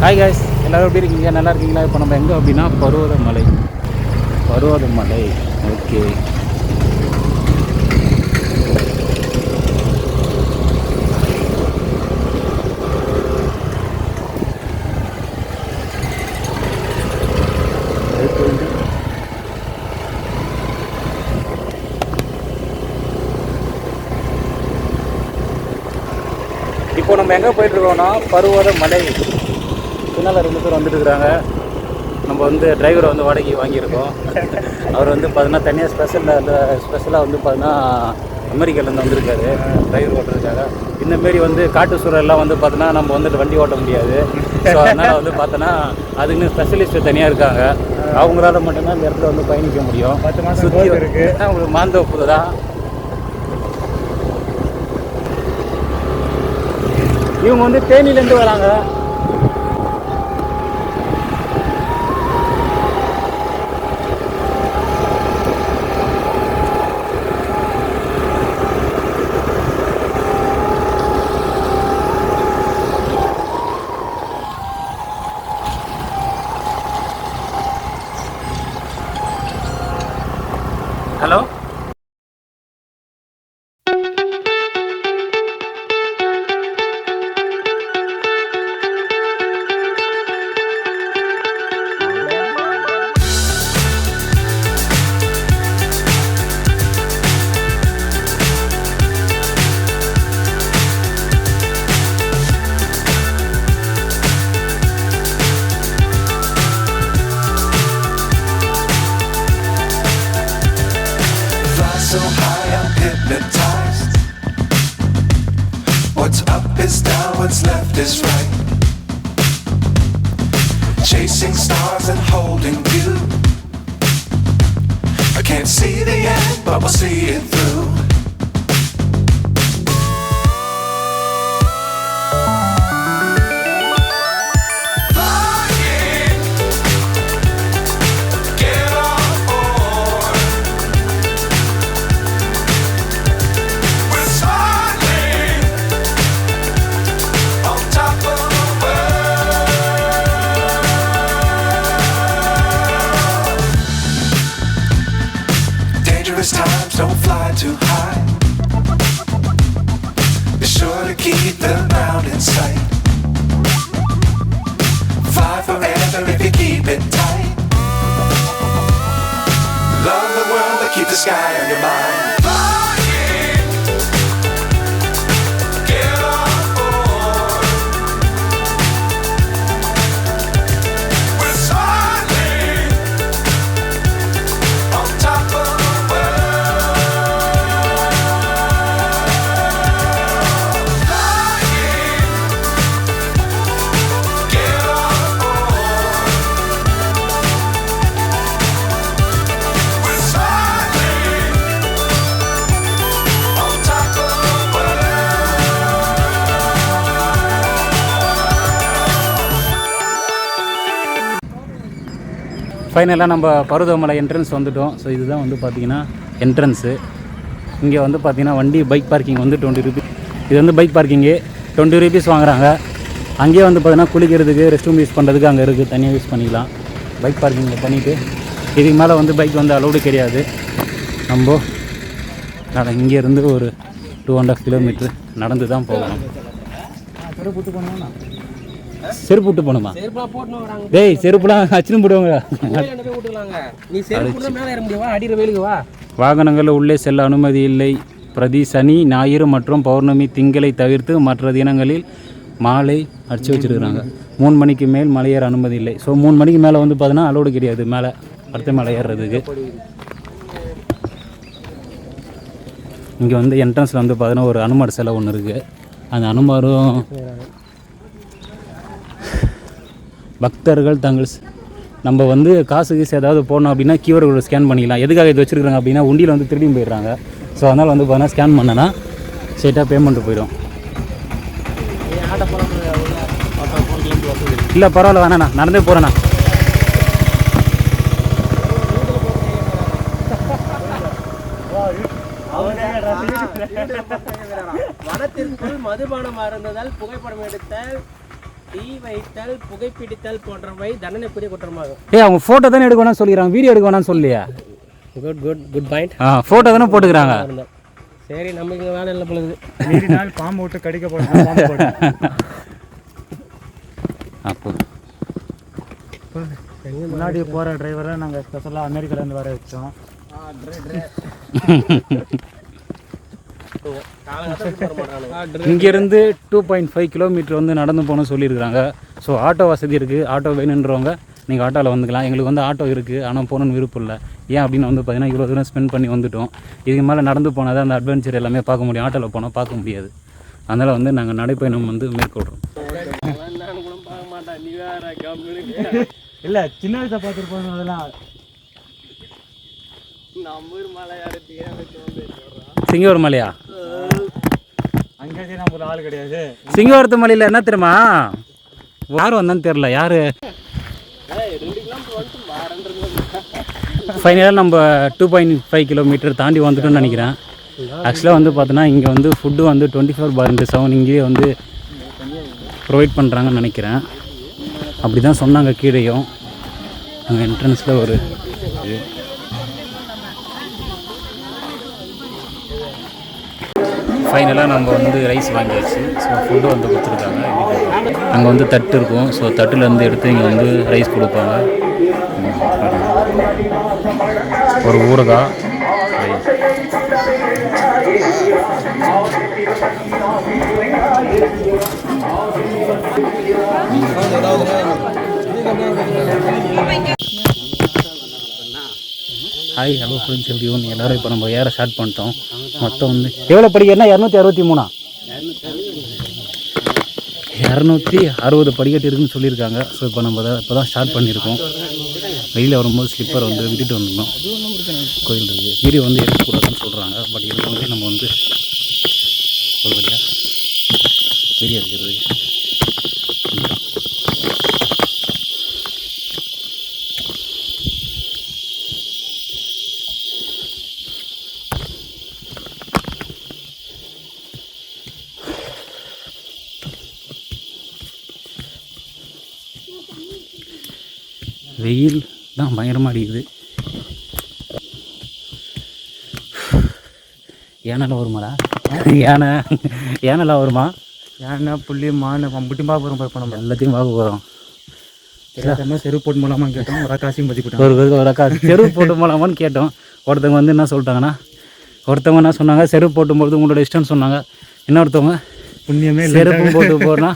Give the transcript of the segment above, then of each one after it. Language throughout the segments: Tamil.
ஹாய் காய்ஸ், எல்லோரும் எப்படி இருக்கீங்க? நல்லா இருக்கீங்களா? இப்போ நம்ம எங்கே அப்படின்னா பருவதமலை. ஓகே. இப்போ நம்ம எங்கே போயிட்டுருக்கோம்னா பருவதமலை. பின்னால் 2 பேர் வந்துட்டு இருக்கிறாங்க. நம்ம வந்து டிரைவரை வந்து வாடகைக்கு வாங்கியிருக்கோம். அவர் வந்து பார்த்தீங்கன்னா தனியாக ஸ்பெஷலாக வந்து பார்த்தீங்கன்னா அமெரிக்காவிலேருந்து வந்திருக்காரு டிரைவர் ஓட்டுறதுக்காக. இந்தமாரி வந்து காட்டு சூழல்லாம் வந்து பார்த்தோன்னா நம்ம வந்துட்டு வண்டி ஓட்ட முடியாது. ஸோ அதனால் வந்து பார்த்தோன்னா அதுக்குன்னு ஸ்பெஷலிஸ்ட்டு தனியாக இருக்காங்க. அவங்களால மட்டும்தான் இந்த இடத்துல வந்து பயணிக்க முடியும். 10 மாதம் சுற்றி இருக்குது. அவங்களுக்கு மாந்தோப்பு தான். இவங்க வந்து தேனிலேருந்து வராங்க. Hello, so high I'm hypnotized. What's up is down, what's left is right. Chasing stars and holding you. I can't see the end, but we'll see it through. Times don't fly too high. Be sure to keep the ground in sight. Fly forever if you keep it tight. Love the world but keep the sky on your mind. ஃபைனலாக நம்ம பருவதமலை என்ட்ரன்ஸ் வந்துவிட்டோம். ஸோ இதுதான் வந்து பார்த்திங்கன்னா என்ட்ரன்ஸு. இங்கே வந்து பார்த்திங்கன்னா வண்டி பைக் பார்க்கிங் வந்து 20 ரூபீஸ். இது வந்து பைக் பார்க்கிங்கு 20 ரூபீஸ் வாங்குறாங்க. அங்கேயே வந்து பார்த்திங்கன்னா குளிக்கிறதுக்கு, ரெஸ்ட் ரூம் யூஸ் பண்ணுறதுக்கு அங்கே இருக்குது, தனியாக யூஸ் பண்ணிக்கலாம். பைக் பார்க்கிங்கில் பண்ணிவிட்டு இதுக்கு மேலே வந்து பைக் வந்து அலோடு கிடையாது. நம்ம இங்கேருந்து ஒரு 2.5 கிலோமீட்ரு நடந்து தான் போகணும். செருப்பு விட்டு போகணுமா? டேய், செருப்புலாம் அச்சுன்னு போடுவாங்க. வாகனங்களில் உள்ளே செல்ல அனுமதி இல்லை. பிரதி சனி, ஞாயிறு மற்றும் பௌர்ணமி, திங்களை தவிர்த்து மற்ற தினங்களில் மாலை அடிச்சு வச்சுருக்குறாங்க. 3 மணிக்கு மேல் மலையேற அனுமதி இல்லை. ஸோ 3 மணிக்கு மேலே வந்து பார்த்தீங்கன்னா அலோடு கிடையாது மேலே அடுத்த மலை ஏறுறதுக்கு. இங்கே வந்து என்ட்ரன்ஸில் வந்து பார்த்தீங்கன்னா ஒரு அனுமார் சிலை ஒன்று இருக்குது. அந்த அனுமாரும் பக்தர்கள் நம்ம வந்து காசு ஏதாவது போடணும் அப்படின்னா கியூஆர் கோடு ஸ்கேன் பண்ணிக்கலாம். எதுக்காக இது வச்சுருக்காங்க அப்படின்னா உண்டியில் வந்து திருடி போயிடுறாங்க. ஸோ அதனால் வந்து பார்த்தீங்கன்னா ஸ்கேன் பண்ணனா ஸ்ட்ரெயிட்டாக பேமெண்ட்டு போயிடும். இல்லை பரவாயில்ல, வேணாண்ணா, நடந்தே போகிறேண்ணா. வனத்திற்குள் மதுபானம் அருந்ததால் புகைப்படம் எடுத்த தீ வைத்தல் புகைப்பிடித்தல் போன்றவை தண்டனைக்குரிய குற்றமாகும். அவங்க ஃபோட்டோ தானே எடுக்க வேணாம்னு சொல்லிக்கிறாங்க, வீடியோ எடுக்க வேணாம்னு சொல்லியா? Good point. ஃபோட்டோ தானே போட்டுக்கிறாங்க. சரி, நம்ம இங்கே வேலை இல்லை பொழுது மீறி நாள் பாம்பு விட்டு கடிக்க போகிறோம். அப்போ முன்னாடி போகிற டிரைவரை நாங்கள் ஸ்பெஷலாக அமெரிக்காலேருந்து வர வச்சோம். இங்கேருந்து 2.5 கிலோமீட்டர் வந்து நடந்து போகணும்னு சொல்லியிருக்கிறாங்க. ஸோ ஆட்டோ வசதி இருக்குது, ஆட்டோ வேணுன்றவங்க நீங்கள் ஆட்டோவில் வந்துக்கலாம். எங்களுக்கு வந்து ஆட்டோ இருக்குது, ஆனால் போகணுன்னு விருப்பம் இல்லை. ஏன் அப்படின்னு வந்து பார்த்தீங்கன்னா இவ்வளோ தூரம் ஸ்பெண்ட் பண்ணி வந்துவிட்டோம். இதுக்கு மேலே நடந்து போனால் தான் அந்த அட்வென்ச்சர் எல்லாமே பார்க்க முடியும், ஆட்டோவில் போனால் பார்க்க முடியாது. அதனால் வந்து நாங்கள் நடைப்பயணம் வந்து மேற்கொள்கிறோம். இல்லை, சின்ன வயசை பார்த்துருப்போம். அதெல்லாம் சிங்கவரம் மலையா? அங்கே நம்ம ஆள் கிடையாது. சிங்கவரத்து மலையில் என்ன தெரியுமா, யார் வந்தான்னு தெரில. யார் ஃபைனலாக நம்ம 2.5 கிலோமீட்டர் தாண்டி வந்துட்டோம்னு நினைக்கிறேன். ஆக்சுவலாக வந்து பார்த்தோன்னா இங்கே வந்து ஃபுட்டு வந்து 24/7 இங்கேயே வந்து ப்ரொவைட் பண்ணுறாங்கன்னு நினைக்கிறேன். அப்படி தான் சொன்னாங்க. கீழேயும் அங்கே என்ட்ரன்ஸில் ஒரு இது. ஃபைனலாக நம்ம வந்து ரைஸ் வாங்கியாச்சு. ஸோ ஃபுட்டு வந்து கொடுத்துருக்காங்க. அங்கே வந்து தட்டு இருக்கும். ஸோ தட்டுலேருந்து எடுத்து இங்கே வந்து ரைஸ் கொடுப்பாங்க. ஒரு ஊறுகாய், ரைஸ். ஹாய், ஹலோ ஃப்ரெண்ட்ஸ், எப்படி ஒன்று எல்லோரும் இப்போ நம்ம ஏற ஸ்டார்ட் பண்ணிட்டோம். மொத்தம் வந்து எவ்வளோ படிக்கட்டுனா 263 260 படிக்கட்டு இருக்குன்னு சொல்லியிருக்காங்க. ஸோ இப்போ நம்ம இப்போ தான் ஸ்டார்ட் பண்ணியிருக்கோம். வெளியில் வரும்போது ஸ்லிப்பர் வந்து விட்டுட்டு வந்துடணும். கோயில் இருக்குது, வீடியோ வந்து எடுக்கக்கூடாதுன்னு சொல்கிறாங்க. பட் இருந்தாலும் நம்ம வந்து ஒரு வழியாக வீடியோ எடுக்கிறது. வெயில் தான் பயங்கரமாக அடிக்குது. யானைலாம் வருமாடா? யானைலாம் வருமா? யானை, புள்ளி, மான், பம்புட்டியும் பார்க்க போகிறோம். இப்போ நம்ம எல்லாத்தையும் பார்க்க போகிறோம். எல்லாத்தையுமே செருப்பு போட்டு போகலாமான்னு கேட்டோம். ஒரு அக்காசியும் பற்றி போட்டோம். ஒரு அக்கா செருப்பு போட்டு போகலாமான்னு கேட்டோம். ஒருத்தவங்க வந்து என்ன சொல்லிட்டாங்கன்னா, ஒருத்தவங்க என்ன சொன்னாங்க, செருப்பு போட்டும்போது உங்களோட இஷ்டம்னு சொன்னாங்க. இன்னொருத்தவங்க புண்ணியமே செருப்பு போட்டு போனா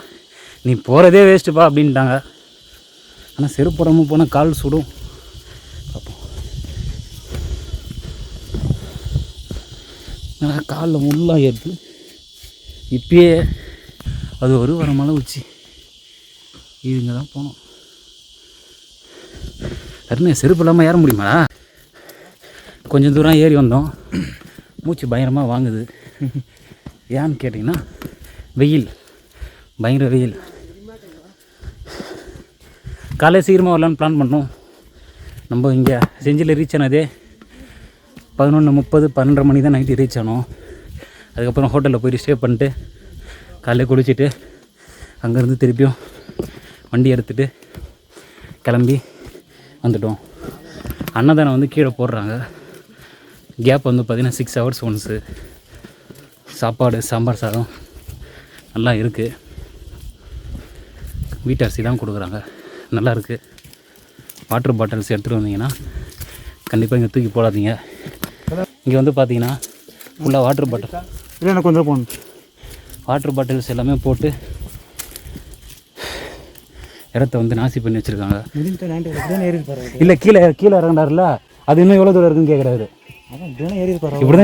நீ போகிறதே வேஸ்ட்டுப்பா அப்படின்ட்டாங்க. ஆனால் செருப்பு போடாமல் போனால் கால் சுடும். பார்ப்போம். காலில் முள்ளாக ஏற்று இப்பயே அது ஒரு மலை உச்சி. இதுங்க தான் போனோம். அருணே, செருப்பு இல்லாமல் ஏற முடியுமாடா? கொஞ்சம் தூரம் ஏறி வந்தோம். மூச்சு பயங்கரமாக வாங்குது. ஏன்னு கேட்டிங்கன்னா வெயில், பயங்கர வெயில். காலையில் சீக்கிரமாக வரலான்னு பிளான் பண்ணோம். நம்ம இங்கே செஞ்சியில் ரீச் ஆனதே 11:30 12 மணி தான் நைட்டு ரீச் ஆனோம். அதுக்கப்புறம் ஹோட்டலில் போய்ட்டு ஸ்டே பண்ணிட்டு காலையில் குளிச்சுட்டு அங்கேருந்து திருப்பியும் வண்டி எடுத்துகிட்டு கிளம்பி வந்துட்டோம். அன்னதானம் வந்து கீழே போடுறாங்க. கேப் வந்து பார்த்திங்கன்னா 6 ஹவர்ஸ் ஒன்ஸு. சாப்பாடு, சாம்பார் சாதம் நல்லா இருக்குது. வீட்டரிசி தான் கொடுக்குறாங்க, நல்லாயிருக்கு. வாட்டர் பாட்டில்ஸ் எடுத்துகிட்டு வந்தீங்கன்னா கண்டிப்பாக இங்கே தூக்கி போடாதீங்க. இங்கே வந்து பார்த்தீங்கன்னா ஃபுல்லாக வாட்டர் பாட்டில் இல்லை, எனக்கு கொஞ்சம் போகணும். வாட்டர் பாட்டில்ஸ் எல்லாமே போட்டு இடத்த வந்து நாசி பண்ணி வச்சுருக்காங்க. இல்லை, கீழே இறங்கினார்ல, அது இன்னும் எவ்வளோ தூரம் இருக்குன்னு கேட்குறாரு. இப்படி தான்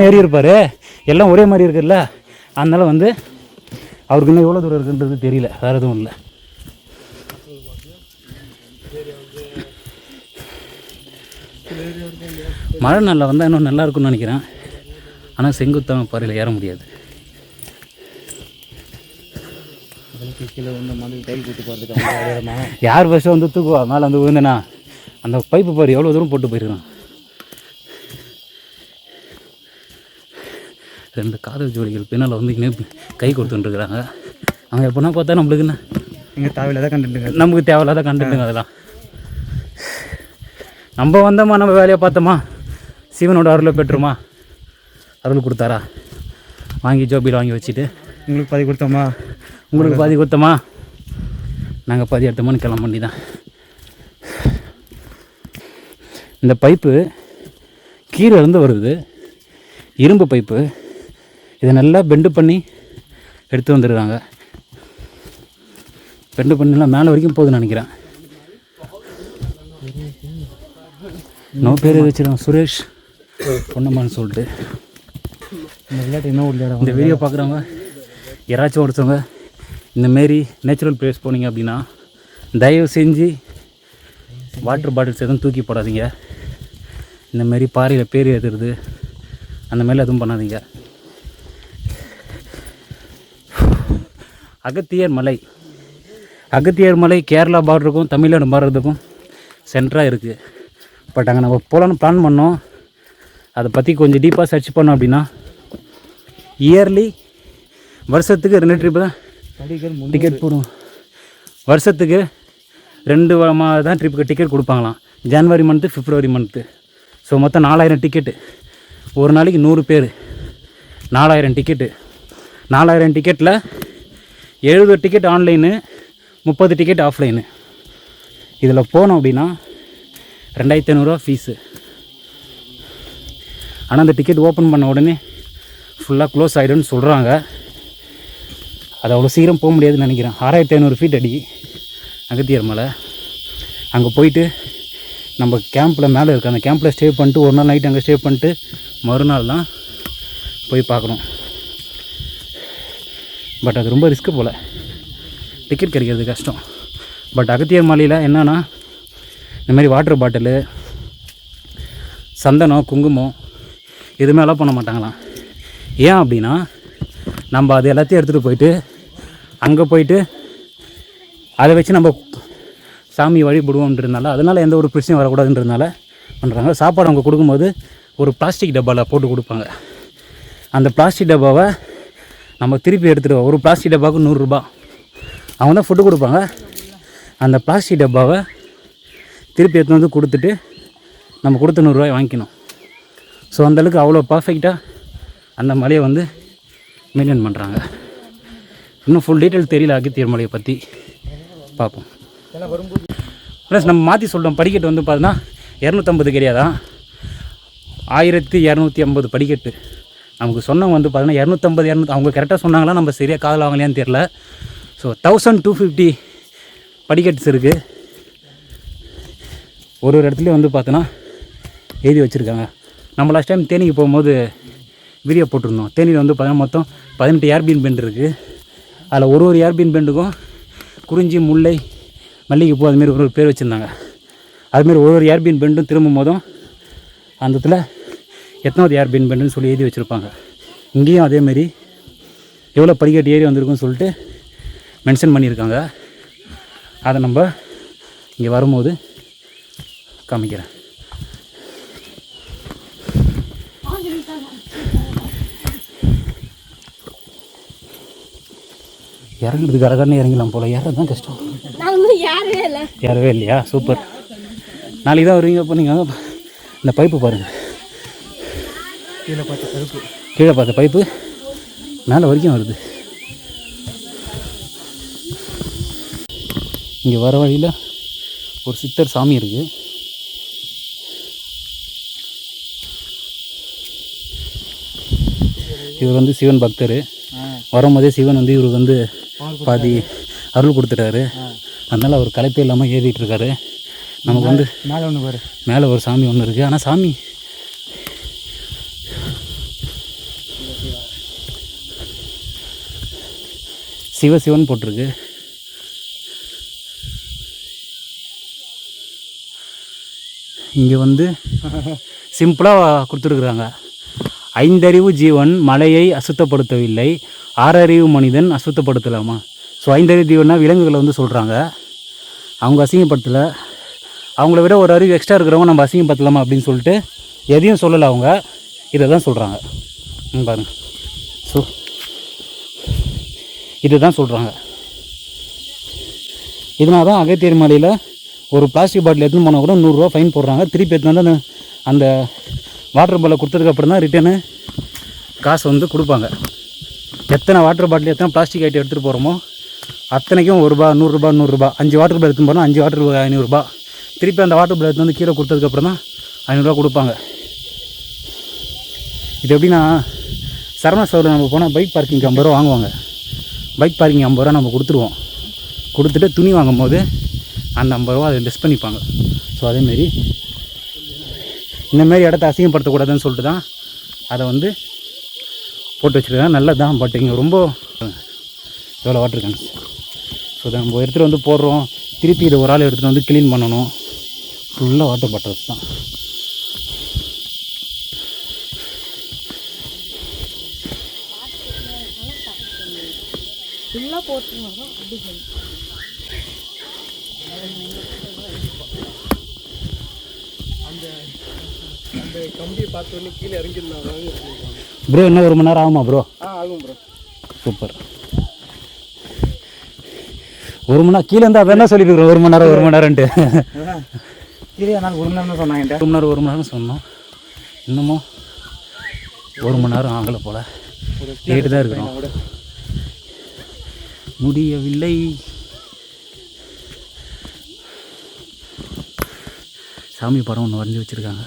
ஏறி இருப்பார். எல்லாம் ஒரே மாதிரி இருக்குல்ல, அதனால் வந்து அவருக்கு இன்னும் எவ்வளோ தூரம் இருக்குன்றது தெரியல. வேறு எதுவும் இல்லை. மழை நாளில் வந்தால் இன்னும் நல்லா இருக்கும்னு நினைக்கிறேன். ஆனால் செங்குத்தான பாறையில் ஏற முடியாது. கீழே வந்து மாதிரி டைல் கூட்டு போகிறதுக்கு யார் ஃபஸ்ட்டு வந்து தூக்குவா? மேலே வந்து விழுந்தேனா அந்த பைப்பு பாரு எவ்வளோ தூரம் போட்டு போயிருக்கான். 2 காதல் ஜோடிகள் பின்னால் வந்து இங்கே கை கொடுத்துட்டுருக்குறாங்க. அவங்க எப்போனா பார்த்தா நம்மளுக்கு என்ன இங்கே தேவையில்லாத கண்டுட்டுங்க. நமக்கு தேவையில்லாத கண்டுட்டுங்க அதெல்லாம். நம்ம வந்தோமா, நம்ம வேலையை பார்த்தோமா, சிவனோட அருளை பெற்றுமா, அருள் கொடுத்தாரா, வாங்கி ஜோபியில் வாங்கி வச்சுட்டு உங்களுக்கு பாதி கொடுத்தோமா, உங்களுக்கு பாதி கொடுத்தோமா, நாங்கள் பாதி எடுத்தோமான்னு கிளம்ப வேண்டி தான். இந்த பைப்பு கீழே இருந்து வருது, இரும்பு பைப்பு. இதை நல்லா பெண்டு பண்ணி எடுத்து வந்துடுறாங்க. பெண்டு பண்ணிலாம் மேலே வரைக்கும் போகுதுன்னு நினைக்கிறேன். இன்னும் பேர் வச்சுருக்கோம், சுரேஷ் பொன்னம்மான்னு சொல்லிட்டு. இந்த விளையாட்டு என்ன விளையாட இந்த வீடியோ பார்க்குறவங்க யாராச்சும் ஒருத்தவங்க இந்தமாரி நேச்சுரல் பிளேஸ் போனீங்க அப்படின்னா தயவு செஞ்சு வாட்டர் பாட்டில்ஸ் எதுவும் தூக்கி போடாதீங்க. இந்தமாரி பாறையில் பேர் ஏற்றுறது அந்த மாதிரி எதுவும் பண்ணாதீங்க. அகத்தியர் மலை, அகத்தியர் மலை கேரளா பார்டருக்கும் தமிழ்நாடு பார்டருக்கும் சென்டராக இருக்குது. பட் அங்கே நம்ம போகலான்னு பிளான் பண்ணோம். அதை பற்றி கொஞ்சம் டீப்பாக சர்ச் பண்ணோம் அப்படின்னா இயர்லி வருஷத்துக்கு 2 ட்ரிப்பு தான் டிக்கெட் போடுவோம். வருஷத்துக்கு 2 தான் ட்ரிப்புக்கு டிக்கெட் கொடுப்பாங்களாம். ஜனவரி மந்த்து, பிப்ரவரி மந்த்து. ஸோ மொத்தம் 4000 டிக்கெட்டு. ஒரு நாளைக்கு 100 பேர், 4000 ticket. 4000 டிக்கெட்டில் 70 ticket online, 30 ticket offline. இதில் போனோம் அப்படின்னா 2500 ஃபீஸு. ஆனால் அந்த டிக்கெட் ஓப்பன் பண்ண உடனே ஃபுல்லாக க்ளோஸ் ஆகிடும்னு சொல்கிறாங்க. அது அவ்வளோ சீக்கிரம் போக முடியாதுன்னு நினைக்கிறேன். 6500 ஃபீட் அடி அகத்தியர் மலை. அங்கே போயிட்டு நம்ம கேம்பில் மேலே இருக்க அந்த கேம்பில் ஸ்டே பண்ணிட்டு ஒரு நாள் நைட் அங்கே ஸ்டே பண்ணிட்டு மறுநாள் தான் போய் பார்க்கணும். பட் அது ரொம்ப ரிஸ்க்கு போல், டிக்கெட் கிடைக்கிறது கஷ்டம். பட் அகத்தியர் மலையில் என்னென்னா இந்தமாரி வாட்டர் பாட்டிலு, சந்தனம், குங்குமம் எதுவுமே அலோவ் பண்ண மாட்டாங்களாம். ஏன் அப்படின்னா நம்ம அது எல்லாத்தையும் எடுத்துகிட்டு போயிட்டு அங்கே போயிட்டு அதை வச்சு நம்ம சாமி வழிபடுவோம்ன்றதுனால, அதனால் எந்த ஒரு பிரச்சனையும் வரக்கூடாதுன்றதுனால பண்ணுறாங்க. சாப்பாடு அவங்க கொடுக்கும்போது ஒரு பிளாஸ்டிக் டப்பாவில் போட்டு கொடுப்பாங்க. அந்த பிளாஸ்டிக் டப்பாவை நம்ம திருப்பி எடுத்துகிட்டு ஒரு பிளாஸ்டிக் டப்பாவுக்கு 100 ரூபா அவங்க தான் ஃபுட்டு கொடுப்பாங்க. அந்த பிளாஸ்டிக் டப்பாவை திருப்பி எடுத்து வந்து கொடுத்துட்டு நம்ம கொடுத்த 100 ரூபாய் வாங்கிக்கணும். ஸோ அந்தளவுக்கு அவ்வளோ பர்ஃபெக்டாக அந்த மலையை வந்து மெயின்டைன் பண்ணுறாங்க. இன்னும் ஃபுல் டீட்டெயில் தெரியல அகத்தியர் மலையை பற்றி, பார்ப்போம். ப்ளஸ் நம்ம மாற்றி சொல்கிறோம், படிக்கட்டு வந்து பார்த்தீங்கன்னா 250 கிடையாதான், 1250 படிக்கட்டு. நமக்கு சொன்னவங்க வந்து பார்த்தீங்கன்னா 250 அவங்க கரெக்டாக சொன்னாங்களா, நம்ம சரியாக காதில் வாங்கலையான்னு தெரில. ஸோ 1250 படிக்கட்டுஸ் இருக்குது. ஒரு இடத்துலையும் வந்து பார்த்தோன்னா எழுதி வச்சுருக்காங்க. நம்ம லாஸ்ட் டைம் தேனிக்கு போகும்போது வீடியோ போட்டிருந்தோம். தேனியில் வந்து பார்த்தீங்கன்னா மொத்தம் 18 ஏர்பீன் பெண்ட் இருக்குது. அதில் ஒரு ஏர்பீன் பெண்டுக்கும் குறிஞ்சி, முல்லை, மல்லிகைப்பூ அதுமாரி ஒரு பேர் வச்சுருந்தாங்க. அதுமாரி ஒரு ஏர்பீன் பெண்டும் திரும்பும் போதும் அந்த இடத்துல எத்தனாவது ஏர்பீன் பெண்டுன்னு சொல்லி எழுதி வச்சுருப்பாங்க. இங்கேயும் அதேமாரி எவ்வளோ படிக்கட்டு ஏறி வந்திருக்குன்னு சொல்லிட்டு மென்ஷன் பண்ணியிருக்காங்க. அதை நம்ம இங்கே வரும்போது காமிக்கிறேன். இறங்குறதுக்கு கடற்கடனே இறங்கலாம் போல், ஏறது தான் கஷ்டம். யாரவே இல்லையா? சூப்பர். நாளைக்கு தான் வருவீங்க. அப்போ நீங்கள் இந்த பைப்பு பாருங்கள், கீழே பார்த்த பைப்பு மேலே வரைக்கும் வருது. இங்கே வர வழியில் ஒரு சித்தர் சாமி இருக்குது. இவர் வந்து சிவன் பக்தர். வரும்போதே சிவன் வந்து இவருக்கு வந்து பாதி அருள் கொடுத்துட்டாரு. அதனால் அவர் களைப்பே இல்லாமல் ஏறிட்டு இருக்காரு. நமக்கு வந்து மேலே ஒன்று பாரு, மேலே ஒரு சாமி ஒன்று இருக்குது. ஆனால் சாமி சிவன் போட்டிருக்கு. இங்கே வந்து சிம்பிளாக கொடுத்துருக்குறாங்க. 5 அறிவு ஜீவன் மலையை அசுத்தப்படுத்தவில்லை, 6 அறிவு மனிதன் அசுத்தப்படுத்தலாமா? ஸோ 5 அறிவு ஜீவன்னா விலங்குகளை வந்து சொல்கிறாங்க. அவங்க அசிங்கப்படுத்தலை, அவங்கள விட ஒரு அறிவு எக்ஸ்ட்ரா இருக்கிறவங்க நம்ம அசிங்கப்படுத்தலாமா அப்படின்னு சொல்லிட்டு எதையும் சொல்லலை. அவங்க இதை தான் சொல்கிறாங்க பாருங்க. ஸோ இதை தான் சொல்கிறாங்க. இதனால தான் அகத்தியர் மலையில் ஒரு பிளாஸ்டிக் பாட்டில் எடுத்துன்னு போனால் கூட 100 ரூபா ஃபைன் போடுறாங்க. திருப்பி எடுத்துன்னு வந்து அந்த வாட்டர் பாட்டில் கொடுத்ததுக்கப்புறம் தான் ரிட்டர்னு காசு வந்து கொடுப்பாங்க. எத்தனை வாட்டர் பாட்டில் எத்தனை பிளாஸ்டிக் ஐட்டம் எடுத்துகிட்டு போகிறோமோ அத்தனைக்கும் 1 ரூபா 100 ரூபா 100 ரூபா 5 வாட்டர் பாட்டில் எடுத்துன்னு போனால் 5 வாட்டர் 500 ரூபா. திருப்பி அந்த வாட்டர் பாட்டில் எடுத்து வந்து கீழே கொடுத்ததுக்கப்புறம் தான் 500 ரூபா கொடுப்பாங்க. இது எப்படின்னா சரவணா ஸ்டோரில் நம்ம போனால் பைக் பார்க்கிங் 50 ரூபா வாங்குவாங்க. பைக் பார்க்கிங் 50 ரூபா நம்ம கொடுத்துருவோம். கொடுத்துட்டு துணி வாங்கும் போது அந்த 50 ரூபா அதை லெஸ் பண்ணிப்பாங்க. ஸோ அதேமாரி இந்தமாரி இடத்த அசிங்கப்படுத்தக்கூடாதுன்னு சொல்லிட்டு தான் அதை வந்து போட்டு வச்சுருக்காங்க. நல்லது தான். பட் இங்கே ரொம்ப எவ்வளோ வாட்டர் கேன்ஸ். ஸோ இதை நம்ம எடுத்துகிட்டு வந்து போடுறோம். திருப்பி இதை ஒரு ஆள் எடுத்துகிட்டு வந்து க்ளீன் பண்ணணும். ஃபுல்லாக வாட்டர் பாட்டில்ஸ் தான். அந்த கம்பியை பார்த்தோன்னே கீழே இறங்கிருந்தாங்க. ப்ரோ இன்னும் 1 மணி நேரம் ஆகுமா ப்ரோ? ஆகும் ப்ரோ. சூப்பர். 1 மணி நேரம் கீழே இருந்தால் அதை என்ன சொல்லியிருக்கிறோம்? 1 மணி நேரம்ன்ட்டு கீழே நான் 1 மணி நேரம் தான் சொன்னாங்க. 1 மணி நேரம் சொன்னோம். இன்னமும் 1 மணி நேரம் ஆகலை போல். கேட்டு தான் இருக்கிறோம். முடியவில்லை. சாமி படம் ஒன்று வரைஞ்சி வச்சுருக்காங்க.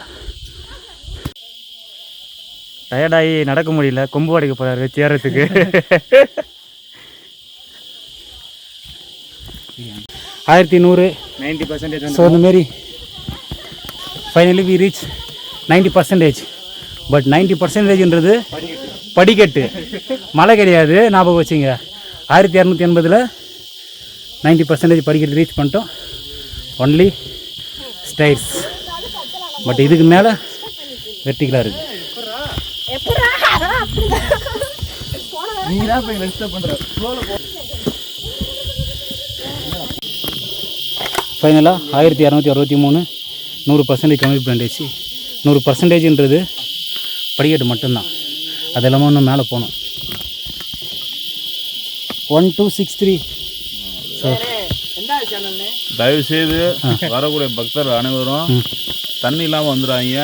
டயர்டாகி நடக்க முடியல. கொம்பு அடைக்க போகிறாரு சேரத்துக்கு. 1100 90%. ஸோ இந்தமாரி ஃபைனலி வி ரீச் 90%. பட் 90%ன்றது படிக்கட்டு, மழை கிடையாது. ஞாபகம் வச்சுங்க. 1280 90% படிக்கட்டு ரீச் பண்ணிட்டோம். Only stairs. பட் இதுக்கு மேலே வெர்டிகலாக இருக்குது. நீங்கள் தான் போய் ரெஜிஸ்டர் பண்ணுற ஃபைனலாக 1263 100% கமிட்மெண்ட். 100%ன்றது படிக்கட்டு மட்டும்தான். அது எல்லாமே இன்னும் மேலே போகணும். 1263. ஸோ தயவுசெய்து வரக்கூடிய பக்தர்கள் அனைவரும் தண்ணி இல்லாமல் வந்துடுறாங்க.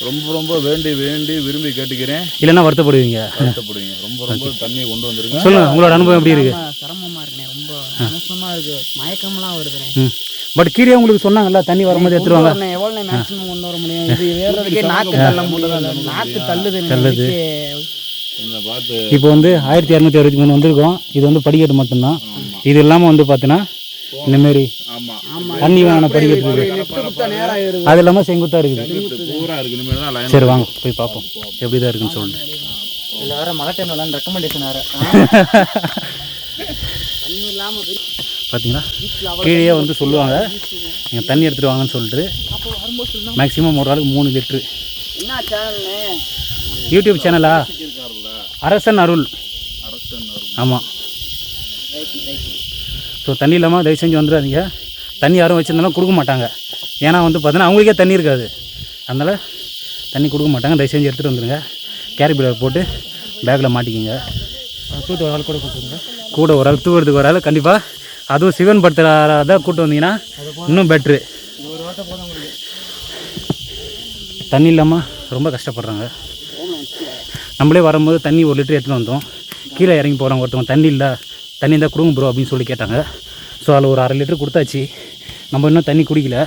ரொம்ப ரொம்ப வேண்டி விரும்பி கேட்டுக்கிறேன். இல்லைன்னா வருத்தப்படுவீங்க. வருத்தப்படுவீங்க. ரொம்ப தண்ணியை கொண்டு வந்துருங்க. சொல்லுங்கள், உங்களோட அனுபவம் எப்படி இருக்குது? சிரமமாக இருக்குண்ணே. ரொம்ப மோசமாக இருக்குது. மயக்கம்லாம் வருதுண்ணே. பட் கீழே உங்களுக்கு சொன்னாங்கல்ல தண்ணி வரும்போது எடுத்துருவாங்க. எவ்வளோ மேக்ஸிமம் கொண்டு வர முடியும்? இது ஏறதுக்கே நாக்கு தள்ள முடியல. நாக்கு தள்ளுது. பார்த்து இப்போ வந்து 1263 வந்திருக்கோம். இது வந்து படிக்கட்டு மட்டும்தான். இது இல்லாமல் வந்து பார்த்தீங்கன்னா இந்தமாரி தண்ணி வாங்கின படிக்கட்டு இருக்குது. அது இல்லாமல் செங்குத்தாக இருக்குது. பூரா இருக்கு. இனிமேல் தான் லைன். சரி வாங்க போய் பார்ப்போம் எப்படி தான் இருக்குன்னு சொல்லிட்டு. இல்லை வேறு மழை டைம் விளாண்டு ரெக்கமெண்டேஷன் வேறு. பார்த்தீங்களா கீழே வந்து சொல்லுவாங்க நீங்கள் தண்ணி எடுத்துகிட்டு வாங்கன்னு சொல்லிட்டு. மேக்ஸிமம் ஒரு ஆளுக்கு 3 லிட்ரு. என்ன சேனல்னு? யூடியூப் சேனலா? அரசன் அருள். ஆமாம். ஸோ தண்ணி இல்லாமல் தயவு செஞ்சு வந்துடாதீங்க. தண்ணி யாரும் வச்சுருந்தாலும் கொடுக்க மாட்டாங்க. ஏன்னா வந்து பார்த்தீங்கன்னா அவங்களுக்கே தண்ணி இருக்காது. அதனால் தண்ணி கொடுக்க மாட்டாங்க. தயவு செஞ்சு எடுத்துகிட்டு வந்துடுங்க. கேரி பேக் போட்டு பேக்கில் மாட்டிக்கிங்க. தூத்து ஒரு ஆள் கூட கொடுத்துருங்க. கூட ஒரு ஆள் தூக்கிறதுக்கு ஒரு ஆள் கண்டிப்பாக. அதுவும் சிவன் படுத்துறத கூப்பிட்டு வந்தீங்கன்னா இன்னும் பெட்ரு. தண்ணி இல்லாமல் ரொம்ப கஷ்டப்படுறாங்க. நம்மளே வரும்போது தண்ணி 1 லிட்டர் எடுத்துகிட்டு வந்தோம். கீழே இறங்கி போகிறவங்க ஒருத்தவங்க தண்ணி இல்லை, தண்ணி இருந்தால் கொடுங்க ப்ரோ அப்படின்னு சொல்லி கேட்டாங்க. ஸோ அதில் ஒரு 1/2 லிட்டர் கொடுத்தாச்சு. நம்ம இன்னும் தண்ணி குடிக்கல.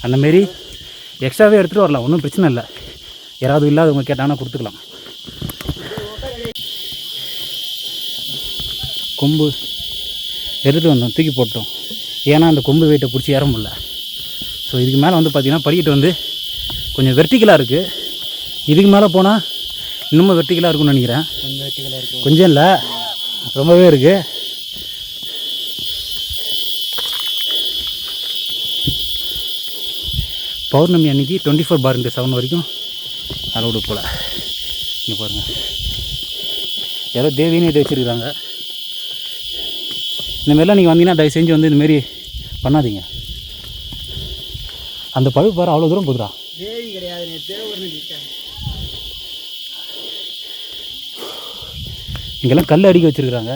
அந்தமாரி எக்ஸ்ட்ராவே எடுத்துகிட்டு வரலாம். ஒன்றும் பிரச்சனை இல்லை. யாராவது இல்லாதவங்க கேட்டாங்கன்னா கொடுத்துக்கலாம். கொம்பு எடுத்துகிட்டு வந்தோம், தூக்கி போட்டோம். ஏன்னா அந்த கொம்பு வெயிட்டை பிடிச்சி ஏற முடியல. ஸோ இதுக்கு மேலே வந்து பார்த்திங்கன்னா படிக்கட்டு வந்து கொஞ்சம் வெர்டிகலாக இருக்குது. இதுக்கு மேலே போனால் இன்னமும் வெர்டிகலாக இருக்கும்னு நினைக்கிறேன். கொஞ்சம் இல்லை, ரொம்பவே இருக்குது. பௌர்ணமி அன்றைக்கி 24/7 வரைக்கும் அலோடு போல். இங்கே பாருங்கள், யாரோ தேவின்னு இது வச்சுருக்குறாங்க. இந்தமாரிலாம் நீங்கள் வந்தீங்கன்னா தயவு செஞ்சு வந்து இந்தமாரி பண்ணாதீங்க. அந்த பழுப்பு பாரு அவ்வளோ தூரம் போகுதுடா. தேவி கிடையாது, இங்கெல்லாம் கல் அடிக்க வச்சுருக்குறாங்க.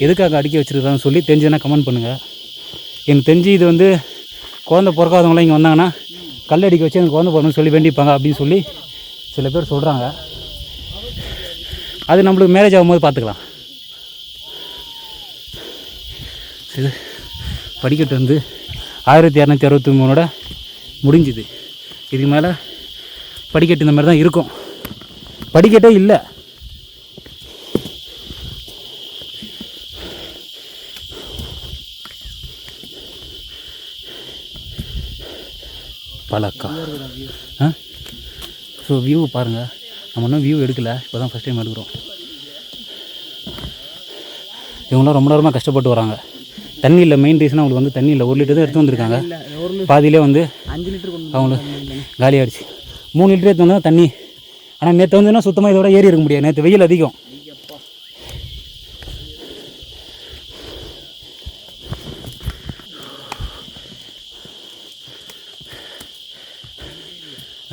எதுக்காக அடிக்க வச்சுருக்காங்கன்னு சொல்லி தெரிஞ்சுன்னா கமெண்ட் பண்ணுங்கள். எனக்கு தெரிஞ்சு இது வந்து குழந்தை பிறக்காதவங்களாம் இங்கே வந்தாங்கன்னா கல் அடிக்க வச்சு எனக்கு குழந்தை பிறக்கணும்னு சொல்லி வேண்டிப்பாங்க அப்படின்னு சொல்லி சில பேர் சொல்கிறாங்க. அது நம்மளுக்கு மேரேஜ் ஆகும்போது பார்த்துக்கலாம். இது படிக்கட்டு வந்து 1263 முடிஞ்சுது. இதுக்கு மேலே படிக்கட்டு இந்த மாதிரி தான் இருக்கும். படிக்கட்டே இல்லை. பழக்கா ஸோ வியூ பாருங்கள். நம்ம இன்னும் வியூ எடுக்கலை, இப்போ தான் ஃபஸ்ட் டைம் எடுக்கிறோம். இவங்களாம் ரொம்ப நேரமாக கஷ்டப்பட்டு வராங்க. தண்ணி இல்லை. மெயின் ரீசனாக அவங்களுக்கு வந்து தண்ணி இல்லை. 1 லிட்டர் தான் எடுத்து வந்திருக்காங்க. பாதியிலே வந்து 5 லிட்டர் அவங்களுக்கு காலி ஆகிடுச்சு. 3 லிட்டர் எடுத்து வந்தால் தண்ணி. ஆனால் நேற்று வந்துன்னா சுத்தமாக இதோட ஏறி இருக்க முடியாது. நேற்று வெயில் அதிகம்.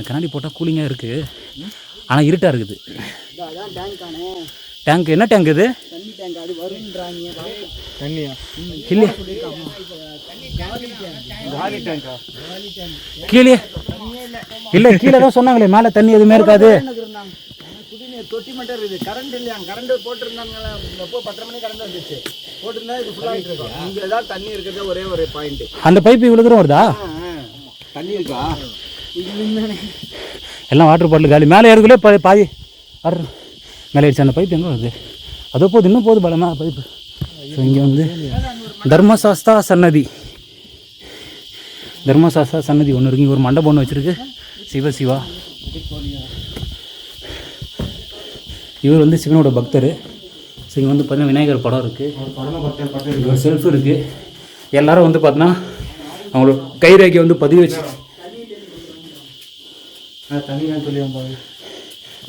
கண்ணாடி போட்டால் கூலிங்காக இருக்குது, ஆனால் இருட்டாக இருக்குது. டேங்க் என்ன டேங்க் இது? தண்ணியா இல்லை கீழே இல்லை, கீழே தான் சொன்னாங்களே மேலே தண்ணி எதுவுமே இருக்காது. தொட்டி மட்டும் இருக்குது. கரண்ட் இல்லையா? கரண்ட் போட்டிருந்தாங்களா? எப்போ 10 மணிக்கு கரண்ட் வந்துச்சு. போட்டிருந்தா இது ஃபுல்லாகிட்டு இருக்கும். இங்கே தான் தண்ணி இருக்கிறது ஒரே ஒரு பாயிண்ட். அந்த பைப்பு இவ்வளோ தூரம் வருதா? தண்ணி இருக்கா? எல்லாம் வாட்டர் பாட்டில் காலி. மேலே ஏறக்குள்ளே பாதி மேலே ஆயிடுச்சு. அந்த பைப் எங்கே வருது? அதோ போகுது, இன்னும் போகுது பலமாக பைப்பு. ஸோ இங்கே வந்து தர்மசாஸ்தா சன்னதி ஒன்று இருக்குது. இங்கே ஒரு மண்டபம் ஒன்று வச்சுருக்கு. சிவா இவர் வந்து சிவனோட பக்தர். ஸோ இங்கே வந்து பார்த்தீங்கன்னா விநாயகர் படம் இருக்குது, இங்கே ஒரு செல்ஃப் இருக்குது. எல்லோரும் வந்து பார்த்தீங்கன்னா அவங்களோட கைரேகை வந்து பதிவு வச்சு.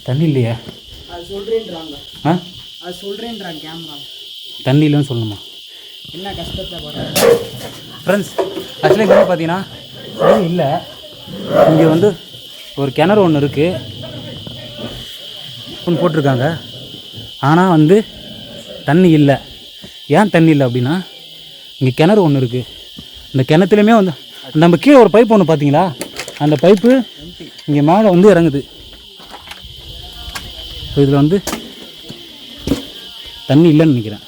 தண்ணி இல்லையா? தண்ணி இல்லைன்னு சொல்லணுமா? என்ன கஷ்டத்தை ஃப்ரெண்ட்ஸ், ஆக்சுவலி இங்கே வந்து பார்த்தீங்கன்னா தண்ணி இல்லை. இங்கே வந்து ஒரு கிணறு ஒன்று இருக்குது, ஒன்று போட்டிருக்காங்க. ஆனால் வந்து தண்ணி இல்லை. ஏன் தண்ணி இல்லை அப்படின்னா இங்கே கிணறு ஒன்று இருக்குது. இந்த கிணத்துலையுமே வந்து நம்ம கீழே ஒரு பைப் ஒன்று பார்த்தீங்களா? அந்த பைப்பு இங்கே மேலே வந்து இறங்குது. இதில் வந்து தண்ணி இல்லைன்னு நினைக்கிறேன்.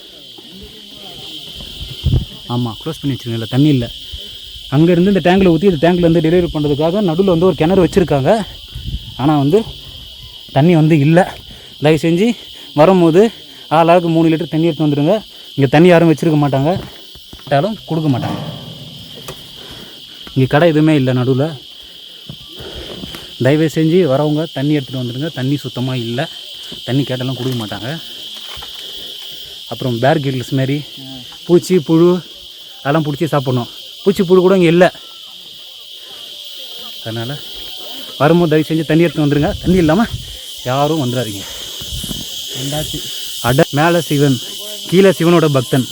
ஆமாம், க்ளோஸ் பண்ணி வச்சுருக்கீங்களா? தண்ணி இல்லை. அங்கேருந்து இந்த டேங்கில் ஊற்றி இந்த டேங்கில் வந்து டெலிவரி பண்ணுறதுக்காக நடுவில் வந்து ஒரு கிணறு வச்சுருக்காங்க. ஆனால் வந்து தண்ணி வந்து இல்லை. தயவு செஞ்சு வரும்போது ஆளாளுக்கு 3 லிட்டர் தண்ணி எடுத்து வந்துடுங்க. இங்கே தண்ணி யாரும் வச்சுருக்க மாட்டாங்க, கேட்டாலும் கொடுக்க மாட்டாங்க. இங்கே கடை எதுவுமே இல்லை நடுவில். தயவு செஞ்சு வரவங்க தண்ணி எடுத்துகிட்டு வந்துடுங்க. தண்ணி சுத்தமாக இல்லை, தண்ணி கேட்டாலும் கொடுக்க மாட்டாங்க. அப்புறம் பேர் கில்ஸ் மாரி பூச்சி புழு அதெல்லாம் பிடிச்சி சாப்பிட்ணும். பூச்சி புழு கூட இங்கே இல்லை. அதனால் வரும்போது தயவு செஞ்சு தண்ணி எடுத்து வந்துடுங்க. தண்ணி இல்லாமல் யாரும் வந்துடாதீங்க. மேலே சிவன், கீழே சிவனோட பக்தன்.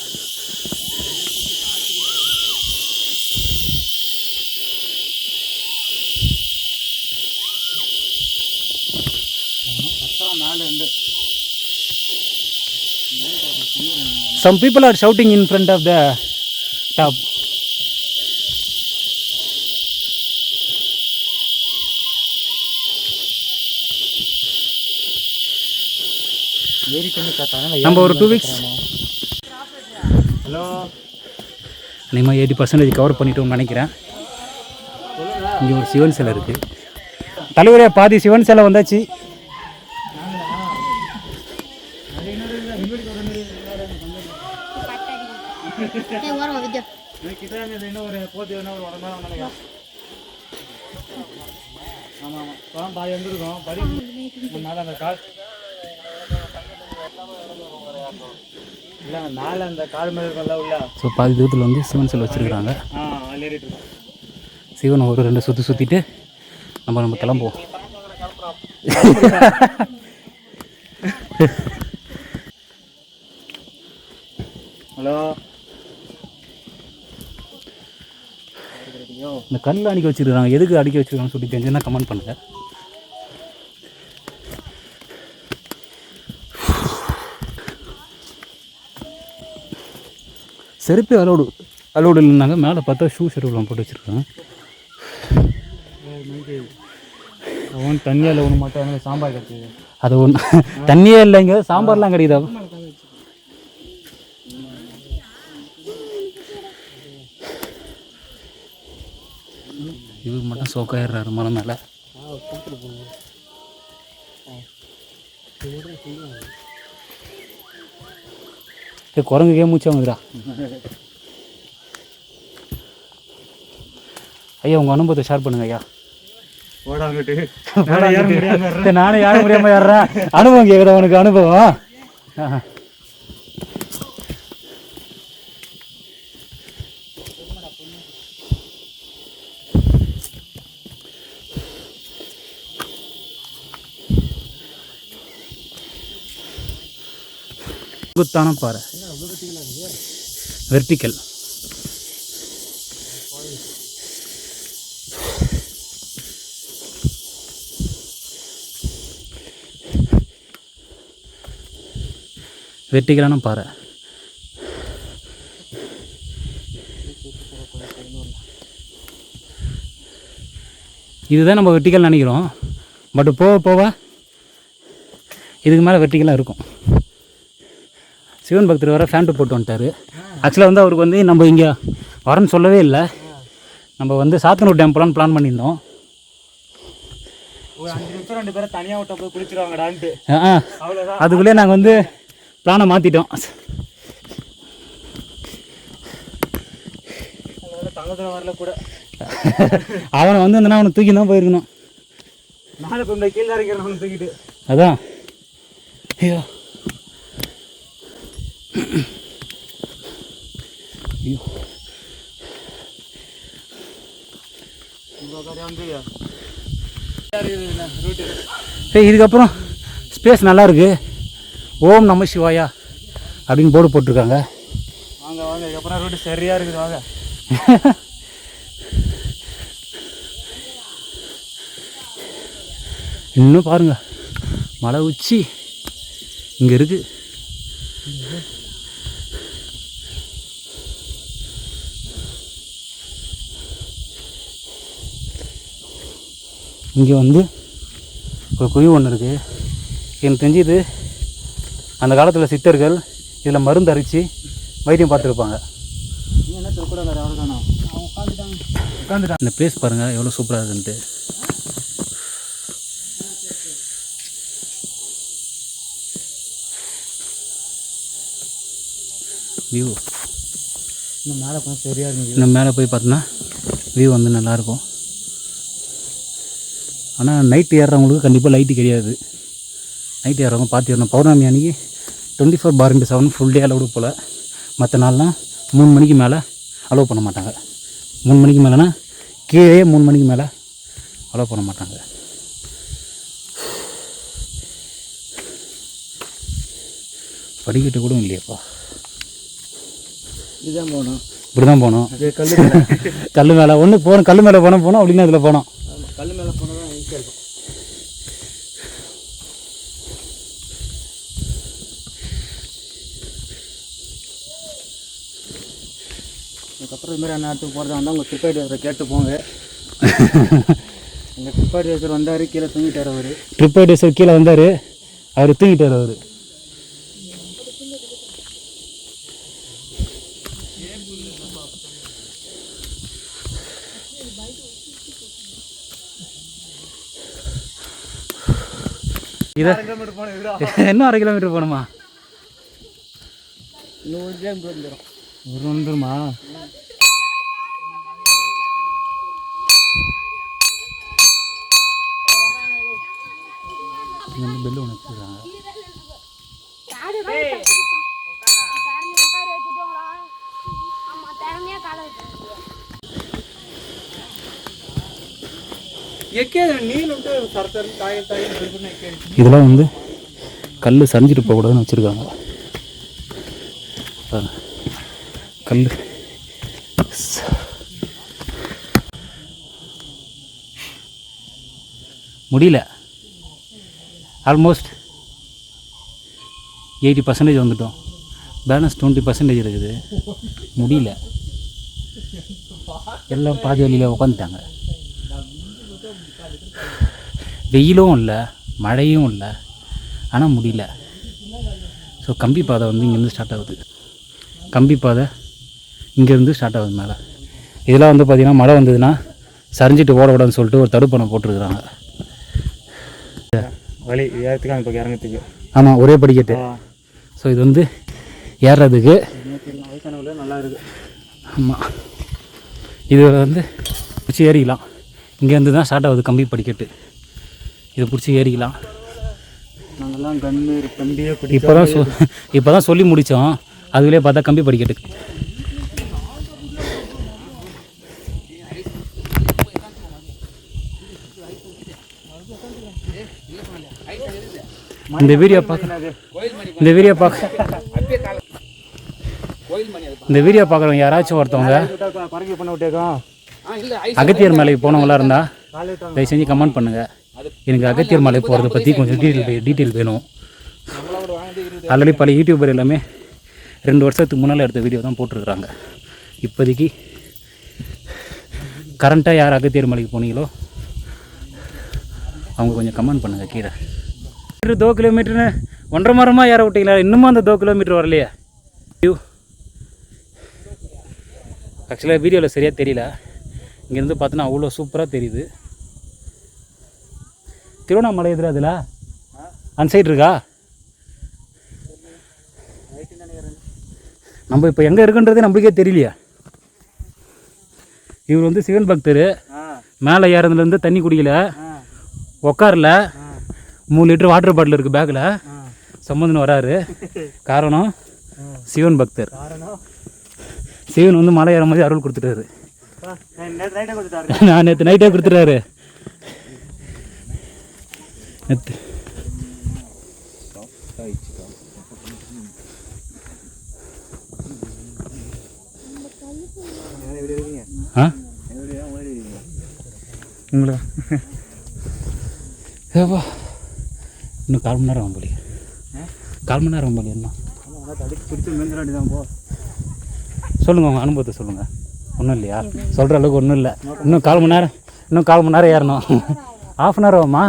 Some people are shouting in front of the top. நம்ம ஒரு 2 weeks அதிகமாக 80% கவர் பண்ணிட்டோம்னு நினைக்கிறேன். இங்கே ஒரு சிவன் சிலை இருக்குது. தலைவரே, பாதி சிவன் சிலை வந்தாச்சு. ஸோ பாதி தூரத்தில் வந்து சிவன் சிலை வச்சுருக்குறாங்க. சிவன் ஒரு 2 சுற்றி சுற்றிட்டு நம்ம கிளம்புவோம். ஹலோ, இந்த கல் அடிக்க வச்சுருக்காங்க. எதுக்கு அடிக்க வச்சுருக்காங்கன்னு சொல்லி தெரிஞ்சுன்னா கமெண்ட் பண்ணுங்கள். செருப்பே அலோடு இல்லைனாங்க. மேலே பார்த்தா ஷூ செருப்புலாம் போட்டு வச்சுருக்காங்க. அவன் தண்ணியால் ஒன்று மட்டும் சாம்பார் கிடைச்சது. அது ஒன்று தண்ணியே இல்லைங்க, சாம்பார்லாம் கிடையாது. இவர் மட்டும் சோக்காயிடுறாரு மலை மேலே. குரங்குக்கே மூச்சா வந்துடா. ஐயா உங்கள் அனுபவத்தை ஷேர் பண்ணுங்க ஐயா. நானே யாரும் முடியாம ஏறுறேன். அனுபவம் கேட்குறேன் உனக்கு அனுபவம். குத்தான பாறை, வெர்டிக்கல். வெர்டிக்கலான பாறை. இதுதான் நம்ம வெர்டிக்கல் நினைக்கிறோம். பட் போக போக இதுக்கு மேலே வெர்டிக்கலாக இருக்கும். சிவன் பக்தர் வர ஃபேண்ட்டு போட்டு வந்துட்டார். ஆக்சுவலாக வந்து அவருக்கு வந்து நம்ம இங்கே வரேன்னு சொல்லவே இல்லை. நம்ம வந்து சாத்தனூர் டேம் போகலான்னு பிளான் பண்ணியிருந்தோம். ஒரு 5 நிமிஷம் 2 பேரும் தனியாக விட்ட போய் குளிச்சிருவாங்கடான்ட்டு. அதுக்குள்ளே நாங்கள் வந்து பிளானை மாற்றிட்டோம். தங்கத்தில் வரல கூட. அவனை வந்து அந்த அவனை தூக்கி தான் போயிருக்கணும். மேலே இப்போ கீழே இருக்கிறவனை தூக்கிட்டு. அதான் ஐயோ ஐயோ இதுக்கப்புறம் ஸ்பேஸ் நல்லா இருக்கு. ஓம் நம சிவாயா அப்படின்னு போர்டு போட்டிருக்காங்க. வாங்க வாங்க, இதுக்கப்புறம் ரோடு சரியாக இருக்குது. வாங்க. இன்னும் பாருங்க மலை உச்சி இங்கே இருக்கு. இங்கே வந்து ஒரு குழி ஒன்று இருக்குது. எனக்கு தெரிஞ்சு இது அந்த காலத்தில் சித்தர்கள் இதில் மருந்து அரைச்சி வைத்தியம் பார்த்துருப்பாங்க. உட்காந்துட்டான். இந்த பிளேஸ் பாருங்கள் எவ்வளோ சூப்பராக இருக்குன்ட்டு. வியூ இன்னும் மேலே போனால் சரியாக இருக்குது. இன்னும் மேலே போய் பார்த்தோன்னா வியூ வந்து நல்லாயிருக்கும். ஆனால் நைட்டு ஏறுறவங்களுக்கு கண்டிப்பாக லைட்டு கிடையாது. நைட்டு ஏறுறவங்க பார்த்து ஏறணும். பௌர்ணமி அன்றைக்கி 24/7 ஃபுல் டே அலோடு போல். மற்ற நாள்லாம் 3 மணிக்கு மேலே அலோவ் பண்ண மாட்டாங்க. 3 மணிக்கு மேலேனா கீழே 3 மணிக்கு மேலே அலோவ் பண்ண மாட்டாங்க. படிக்கட்டு கூட இல்லையாப்பா. இதுதான் போகணும். இப்படி தான் போகணும். கல் கல் மேலே ஒன்று போகணும். கல் மேலே போனோம் அப்படின்னா அதில் போனோம். கல் மேலே போனால் தான் ஈஸியாக இருக்கும். அதுக்கப்புறம் இதுமாதிரி அந்த இடத்துக்கு போகிறதா இருந்தால் உங்கள் ட்ரிப் அட்வைசரை கேட்டு போங்க. எங்கள் ட்ரிப் அட்வைசர் வந்தார், கீழே தூங்கிட்டார். அவர் ட்ரிப் அட்வைசர் கீழே வந்தார், அவர் தூங்கிட்டார். அவர் இதை இன்னும் 1/2 கிலோமீட்டர் போகணுமா? இன்னும் 1 கிலோமீட்டர் வந்துடும். வந்துருமா? இங்கே வந்து பெல்லு ஒன்று வச்சுருக்காங்க. இதெல்லாம் வந்து கல் சரிஞ்சிட்டு போகக்கூடாதுன்னு வச்சுருக்காங்க. கல் முடியல. ஆல்மோஸ்ட் 80% வந்துட்டோம். பேலன்ஸ் 20% இருக்குது. முடியல, எல்லாம் பாதி வழியில் உட்காந்துட்டாங்க. வெயிலும் இல்லை, மழையும் இல்லை, ஆனால் முடியல. ஸோ கம்பி பாதை வந்து இங்கேருந்து ஸ்டார்ட் ஆகுது. கம்பி பாதை இங்கேருந்து ஸ்டார்ட் ஆகுது மேலே. இதெல்லாம் வந்து பார்த்திங்கன்னா மழை வந்ததுன்னா சரிஞ்சிட்டு ஓடக்கூடாதுன்னு சொல்லிட்டு ஒரு தடுப்பணை போட்டிருக்குறாங்க. வழி ஏறத்துக்கு இப்போ இறங்கிறதுக்கு. ஆமாம், ஒரே படிக்கட்டு. ஸோ இது வந்து ஏறுறதுக்கு வயசானவங்களே நல்லா இருக்குது. ஆமாம், இது வந்து பிடிச்சி ஏறிக்கலாம். இங்கேருந்து தான் ஸ்டார்ட் ஆகுது கம்பி படிக்கட்டு. இதை பிடிச்சி ஏறிக்கலாம். நாங்கள்லாம் கம்பியே இப்போ தான் சொல்லி முடித்தோம். அதுலேயே பார்த்தா கம்பி படிக்கட்டு. இந்த வீடியோ பார்க்குறவங்க யாராச்சும் ஒருத்தவங்க பறக்கி பண்ண விட்டேக்கோம். அகத்தியர் மலைக்கு போனவங்களா இருந்தால் தயவு செஞ்சு கமெண்ட் பண்ணுங்கள். எனக்கு அகத்தியர் மலை போகிறத பற்றி கொஞ்சம் டீட்டெயில் வேணும். ஆல்ரெடி பல யூடியூபர் எல்லாமே 2 வருஷத்துக்கு முன்னால் எடுத்த வீடியோ தான் போட்டிருக்கிறாங்க. இப்போதைக்கு கரண்ட்டாக யார் அகத்தியர் மலைக்கு போனீங்களோ அவங்க கொஞ்சம் கமெண்ட் பண்ணுங்கள் கீழே. 2 கிலோமீட்டர்னு 1.5 மரமாக ஏற விட்டீங்களா? இன்னமும் அந்த 2 கிலோமீட்டர் வரலையே. ஆக்சுவலாக வீடியோவில் சரியாக தெரியல. இங்கேருந்து பார்த்தோன்னா அவ்வளோ சூப்பராக தெரியுது. திருவண்ணாமலை எதிர அதில் அந்த சைடு இருக்கா? நம்ம இப்போ எங்கே இருக்குன்றதே நம்மளுக்கே தெரியலையா. இவர் வந்து சிவன் பக்தர். மேலே ஏறதுலேருந்து தண்ணி குடிக்கல, உக்காரல, 3 லிட்டர் வாட்டர் பாட்டில் இருக்குது பேக்கில். சம்பந்தன்னு வராரு. காரணம் சிவன் பக்தர். சிவன் வந்து மலை ஏறும் போது அருள் கொடுத்துட்டாரு. நான் நேற்று நைட்டே கொடுத்துட்டாரு. உங்களா ஏப்பா இன்னும் 1/4 மணி நேரம் போலியே. 1/4 மணி நேரம் போலியே. என்ன சொல்லுங்கள், உங்கள் அனுபவத்தை சொல்லுங்கள். ஒன்றும் இல்லையா? சொல்கிற அளவுக்கு ஒன்றும் இல்லை. இன்னும் 1/4 மணி நேரம், இன்னும் 1/4 மணி நேரம் ஏறணும். 1/2 hour ஆகுமா?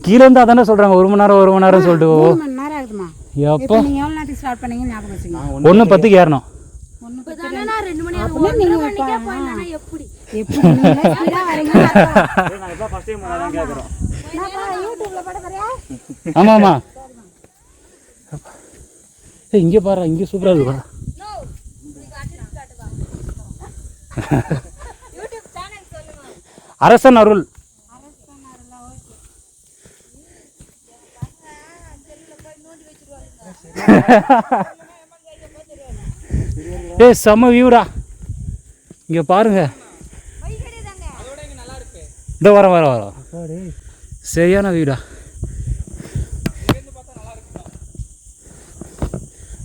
கீழே இருந்தால் தானே சொல்கிறாங்க 1 மணி நேரம் 1 மணி நேரம் சொல்லிட்டு. எப்போ 1:10 ஏறணும். ஆமாம் ஆமாம். இங்கே பாரு, இங்கே சூப்பராக இருக்கு. அரசன் அருள். செம்ம வியூடா. இங்கே பாருங்க. இந்த வர சரியான வியூடா.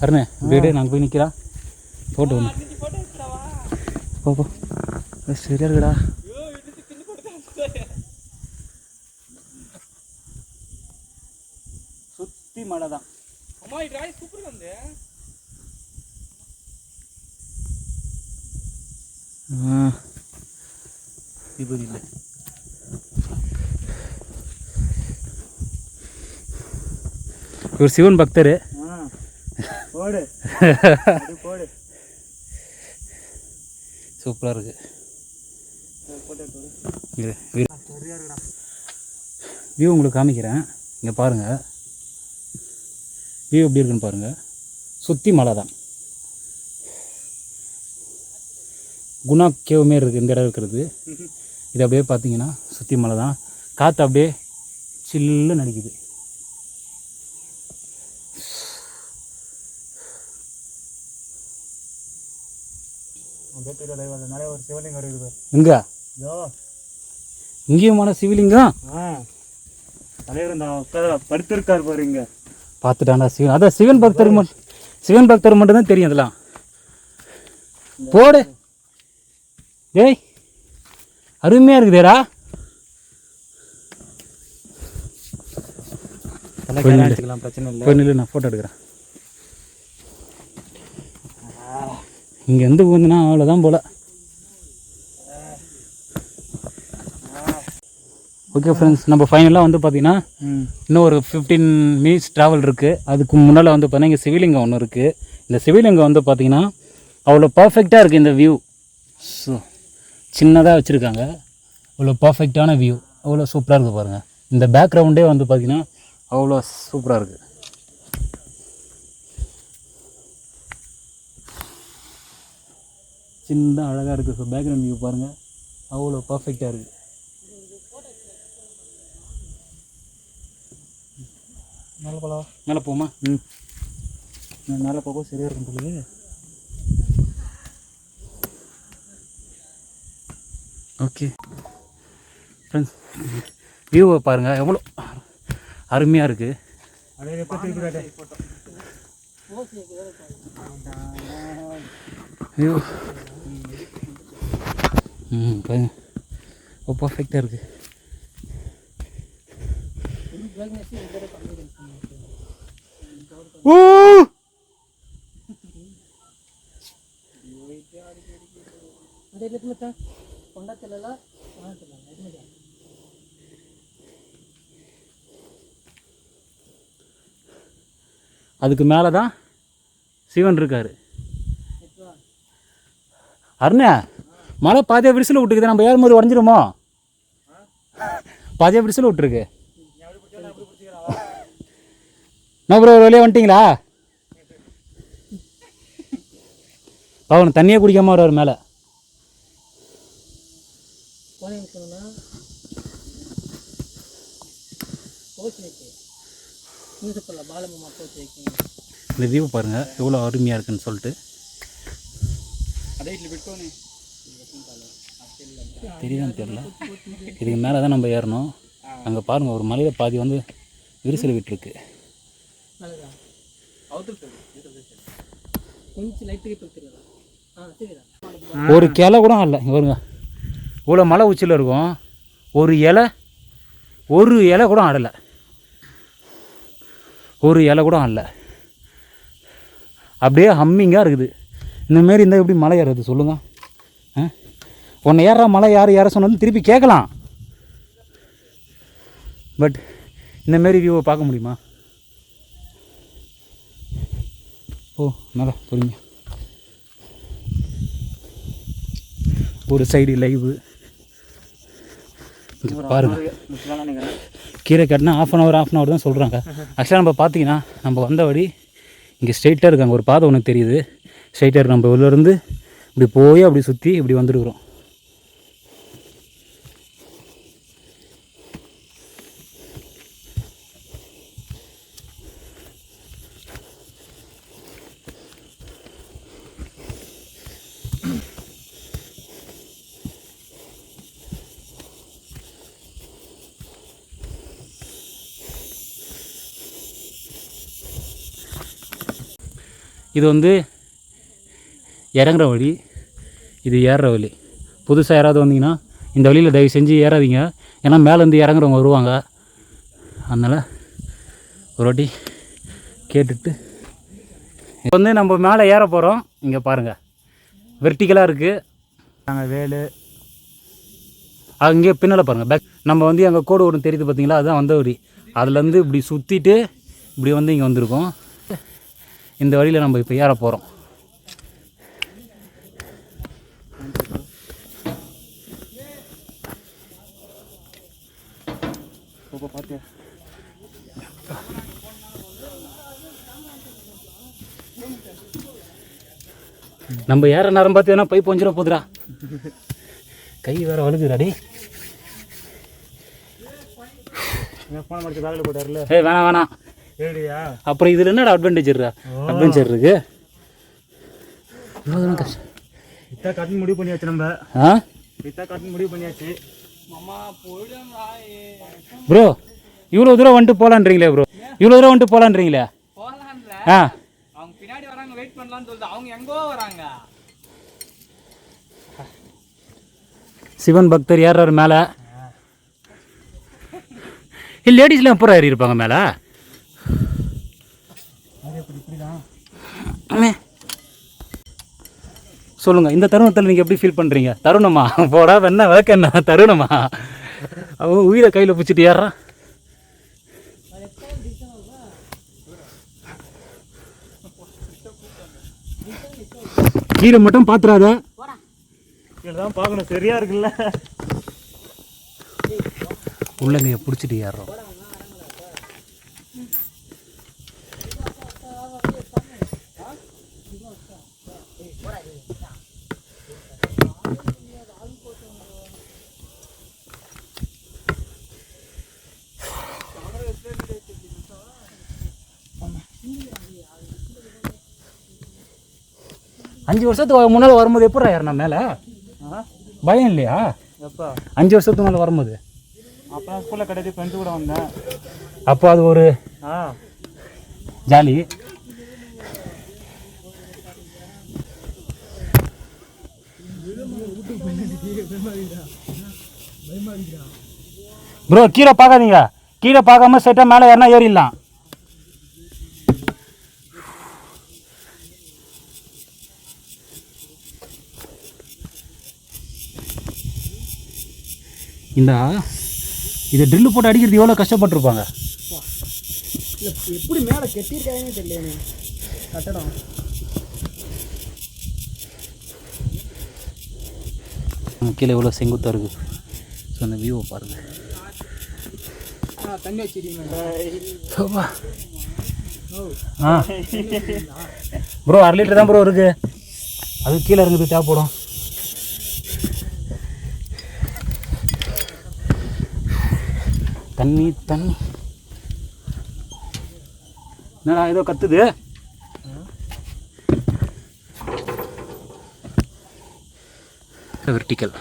அருணே வீடு நாங்கள் போய் நிற்கிறா போட்டு ஒன்று போ. சரியா இருக்குடா. சுற்றி மழை தான். விபதி இல்லை. இவர் சிவன் பக்தர். சூப்பராக இருக்கு. வியூ உங்களுக்கு காமிக்கிறேன். இங்கே பாருங்கள், வியூ எப்படி இருக்குன்னு பாருங்கள். சுற்றி மலை தான். குணா கேவுமே இருக்குது இந்த இடம் இருக்கிறது. இது அப்படியே பார்த்தீங்கன்னா சுற்றி மலை தான். காற்று அப்படியே சில்லுன்னு அடிக்குது. நிறைய ஒரு சிவலிங்கம் இருக்குது. எங்க இங்கேயுமான சிவலிங்கம் தலைவர் படுத்திருக்காரு பாரு. இங்கே பார்த்துட்டாண்டா சிவன். அதான் சிவன் பக்தர் மட்டும்தான் தெரியும் அதெல்லாம். போடு. ஏய் அருமையாக இருக்குதேடா. எடுத்துக்கலாம், பிரச்சனை இல்லை. போய் நில்லு, நான் ஃபோட்டோ எடுக்கிறேன். இங்கேருந்து போந்துன்னா அவ்வளோதான் போல். ஓகே ஃப்ரெண்ட்ஸ், நம்ம ஃபைனலாக வந்து பார்த்திங்கன்னா இன்னும் ஒரு 15 மினிட்ஸ் ட்ராவல் இருக்குது. அதுக்கு முன்னால் வந்து பார்த்தீங்கன்னா இங்கே சிவலிங்கம் ஒன்று இருக்குது. இந்த சிவலிங்கம் வந்து பார்த்திங்கன்னா அவ்வளோ பர்ஃபெக்டாக இருக்குது. இந்த வியூ ஸோ சின்னதாக வச்சுருக்காங்க, அவ்வளோ பர்ஃபெக்டான வியூ, அவ்வளோ சூப்பராக இருக்குது பாருங்கள். இந்த பேக்ரவுண்டே வந்து பார்த்திங்கன்னா அவ்வளோ சூப்பராக இருக்குது. சின்னதாக அழகாக இருக்குது. ஸோ பேக்ரவுண்ட் வியூ பாருங்கள், அவ்வளோ பர்ஃபெக்டாக இருக்குது. மேலே போகலாம். மேலே போமா? மேலே போக சரியாக இருக்கும் போது. ஓகே ஃப்ரெண்ட்ஸ், வியூவை பாருங்கள், எவ்வளோ அருமையாக இருக்குது. அப்படியே எப்போ திருப்பி வியூ பாருங்க, ரொம்ப பர்ஃபெக்டாக இருக்குது. அதுக்கு மேலே தான் சிவன் இருக்கார். அருணா, மழை பாதியாக விரிசல் விட்டுக்குது, நம்ம ஏறும்போது உடஞ்சிருமோ? பாதியாக விரிசல் விட்டுருக்கு. நான் ப்ரோ ஒரு வழியாக வந்துட்டிங்களா? அவனு தண்ணியே குடிக்காமல் வருவார் மேலே. இந்த வியூ பாருங்கள் எவ்வளோ அருமையாக இருக்குன்னு சொல்லிட்டு. தெரியுதான்னு தெரியல. இதுக்கு மேலே தான் நம்ம ஏறணும். அங்கே பாருங்கள், ஒரு மலையில் பாதி வந்து விரிசல் விட்டுருக்கு. ஒரு கிளை கூட இல்லை. பாருங்க, இவ்வளோ மலை உச்சியில் இருக்கும், ஒரு இலை கூட ஆடலை. ஒரு இலை கூட ஆடலை. அப்படியே ஹம்மிங்காக இருக்குது. இந்தமாரி இருந்தால் எப்படி மலை ஏறுறது சொல்லுங்கள்? உன்னை ஏற மலை யார் சொன்னாலும் திருப்பி கேட்கலாம். பட் இந்தமாரி வியூவை பார்க்க முடியுமா? ஓ நல்லா புரியுங்க. ஒரு சைடு லைவு பாருங்கள். கீரை கட்டினா ஆஃப் அன் ஹவர் தான் சொல்கிறாங்க. ஆக்சுவலாக நம்ம பார்த்தீங்கன்னா நம்ம வந்த வழி இங்கே ஸ்ட்ரெயிட்டாக இருக்காங்க, ஒரு பாதை ஒன்று தெரியுது ஸ்ட்ரெயிட்டாக இருக்கு. நம்ம உள்ளேருந்து இப்படி போய் அப்படி சுற்றி இப்படி வந்துருக்குறோம். இது வந்து இறங்குற வழி, இது ஏறுற வழி. புதுசாக யாராவது வந்தீங்கன்னா இந்த வழியில் தயவு செஞ்சு ஏறாதீங்க, ஏன்னா மேலேருந்து இறங்குறவங்க வருவாங்க. அதனால் ஒரு வாட்டி கேட்டுட்டு இப்போ வந்து நம்ம மேலே ஏற போகிறோம். இங்கே பாருங்கள், வெர்டிக்கலாக இருக்குது. நாங்கள் வேலு அங்கே பின்னால் பாருங்கள் பேக். நம்ம வந்து எங்கள் கோடு ஒன்று தெரியுது பார்த்தீங்களா, அதுதான் வந்த வழி. அதுலேருந்து இப்படி சுற்றிட்டு இப்படி வந்து இங்கே வந்திருக்கோம். இந்த வழியில் நம்ம இப்போ ஏற போகிறோம். நம்ம ஏற நேரம் பார்த்தீங்கன்னா பை பொஞ்சிட போதுடா, கை வேற வழுக்குறாடி. ஃபோன் முடிச்சு பேக்கில் போட்டார்ல. வேணாம் ஏடியா, அப்புறம் இதில் என்னடா அட்வென்ச்சர் இருக்கு? இவ்வளோ தானே கஷ்டம். இத்தா கட்டணும் முடிவு பண்ணியாச்சு. நம்ம இத்தா கட்டணும் முடிவு பண்ணியாச்சு. ப்ரோ இவ்வளோ தூரம் வந்துட்டு போகலான்றீங்களே ப்ரோ, இவ்வளோ தூரம் வந்துட்டு போகலான்றீங்களே. அவங்க பின்னாடி வராங்க, வெயிட் பண்ணலாம்னு சொல்லிட்டு அவங்க எங்கோ வராங்க. சிவன் பக்தர் ஏறாரு மேலே. லேடிஸ்லாம் எப்போ ஏறி இருப்பாங்க மேலே? அண்ணே சொல்லுங்கள், இந்த தருணத்தில் நீங்கள் எப்படி ஃபீல் பண்ணுறீங்க? தருணமா போடா வெண்ண விளக்க என்ன தருணமா? அவன் உயிரை கையில் பிடிச்சிட்டு ஏறான். கீரை மட்டும் பார்த்துறாத. தான் பார்க்கணும், சரியா இருக்குல்ல. உள்ளங்கையை பிடிச்சிட்டு ஏறுறோம். அஞ்சு வருஷத்துக்கு முன்னால் வரும்போது எப்படா ஏறினா மேலே? பயம் இல்லையா? எப்போ 5 வருஷத்துக்கு மேலே வரும்போது? அப்போ ஸ்கூலில் கிடையாது, ஃப்ரெண்ட்ஸ் கூட வந்தேன். அப்போ அது ஒரு ஜாலி. ப்ரோ கீழே பார்க்காதீங்க, கீழே பார்க்காம ஸ்ட்ரைட்டாக மேலே ஏறினா ஏறிடலாம். இந்த இதை ட்ரில்லு போட்டு அடிக்கிறது எவ்வளோ கஷ்டப்பட்டுருப்பாங்க. இல்லை எப்படி மேலே கட்டியிருக்காங்கன்னு தெரியல கட்டடம். கீழே எவ்வளோ செங்குத்தாக இருக்குது. ஸோ அந்த வியூவை பாருங்கள். தண்ணி வச்சிருக்கீங்க ப்ரோ 1/2 லிட்டர் தான் ப்ரோ இருக்குது, அது கீழே இருக்குது தேவைப்படும். தண்ணி தண்ணி என்னடா ஏதோ கத்துது. வெர்டிக்கல்.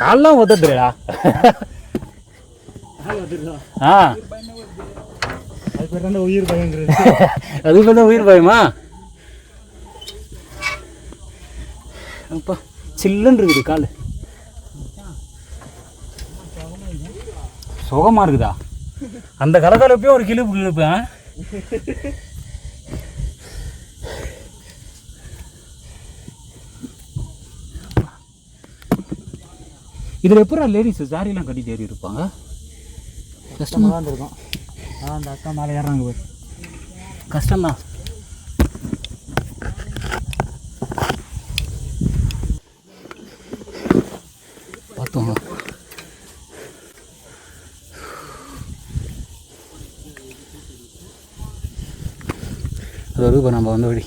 கால்லாம் ஒத்துடுறா. அது பேர் தான் உயிர் பயங்கிறது. அது பேர் தான் உயிர் பயமா? அப்பா சில்லுன்னு இருக்குது கால். சுகமாக இருக்குதா? அந்த கலக்கலப்பையும் ஒரு கிளிப்பு கிளிப்பேன். இதில் எப்படா லேடிஸ் சாரிலாம் கட்டிட்டு ஏறி இருப்பாங்க? கஷ்டமாக தான் இருக்கும். அந்த அக்கா மேலே ஏறாங்க போய். கஷ்டம்தான். பார்த்தோம். அது ஒரு இப்போ நம்ம வந்த வழி.